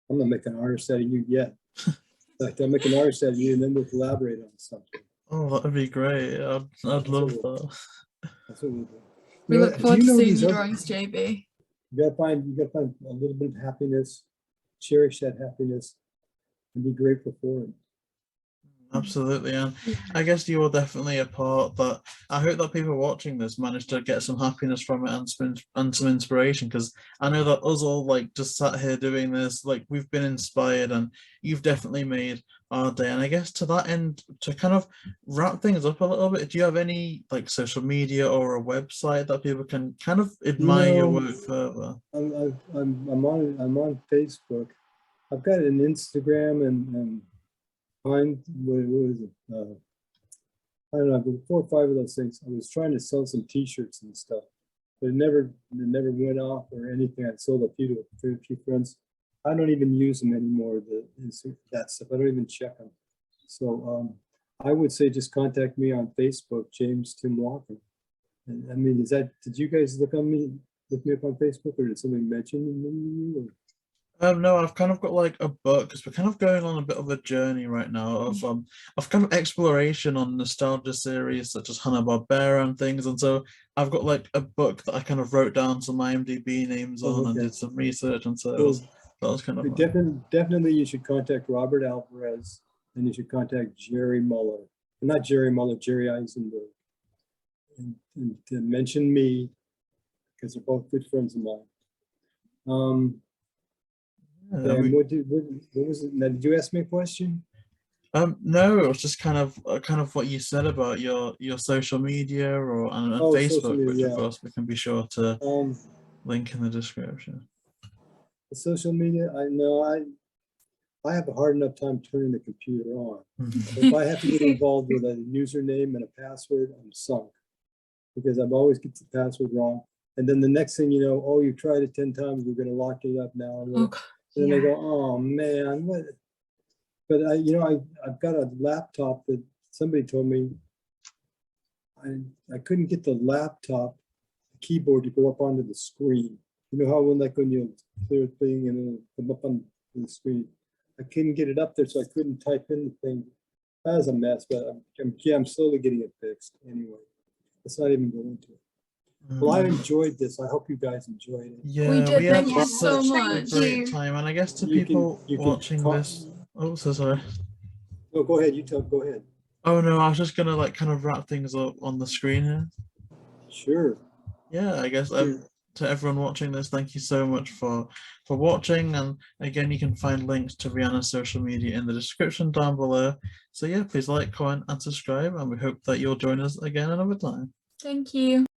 gonna make an artist out of you yet. Like I'll make an artist out of you, and then we'll collaborate on something. Oh, that'd be great. I'd love what that. That's what we'll do. We You know, look do forward you to know seeing these your other- drawings, JB. You gotta find a little bit of happiness, cherish that happiness, and be grateful for it. Absolutely, and I guess you are definitely a part that I hope that people watching this manage to get some happiness from it and some inspiration, because I know that us all like just sat here doing this, like we've been inspired, and you've definitely made our day. And I guess to that end, to kind of wrap things up a little bit, do you have any like social media or a website that people can kind of admire your work further? I'm on Facebook. I've got an Instagram and what is it? I don't know, 4 or 5 of those things. I was trying to sell some T-shirts and stuff, but it never went off or anything. I sold a few to a few friends. I don't even use them anymore. That stuff. I don't even check them. So I would say just contact me on Facebook, James Tim Walker. And I mean, did you guys look me up on Facebook, or did somebody mention me? No, I've kind of got like a book, because we're kind of going on a bit of a journey right now of kind of exploration on nostalgia series such as Hanna-Barbera and things, and so I've got like a book that I kind of wrote down some IMDb names on and did some research, and so that was kind of definitely you should contact Robert Alvarez, and you should contact Jerry Muller, not Jerry Muller, Jerry Eisenberg, and to mention me, because they're both good friends of mine. And what was it? Now, did you ask me a question? No, it was just kind of what you said about your social media or on Facebook, media, which of course we can be sure to link in the description. The social media, I have a hard enough time turning the computer on. If I have to get involved with a username and a password, I'm sunk, because I've always get the password wrong. And then the next thing you know, oh, you tried it 10 times, we're going to lock it up now. And then they go, oh man, what? But I've got a laptop that somebody told me I couldn't get the laptop keyboard to go up onto the screen. You know how when you clear a thing and then come up on the screen, I couldn't get it up there, so I couldn't type in the thing. That was a mess, but I'm slowly getting it fixed anyway. Let's not even go into it. Well, I enjoyed this. I hope you guys enjoyed it. Yeah, we did. had Thank you so such much. a great time, and I guess to people watching this. Oh, so sorry. No, go ahead. Go ahead. Oh no, I was just gonna like kind of wrap things up on the screen here. Sure. Yeah, I guess Sure. to everyone watching this, thank you so much for watching, and again, you can find links to Rhianna's social media in the description down below. So yeah, please like, comment, and subscribe, and we hope that you'll join us again another time. Thank you.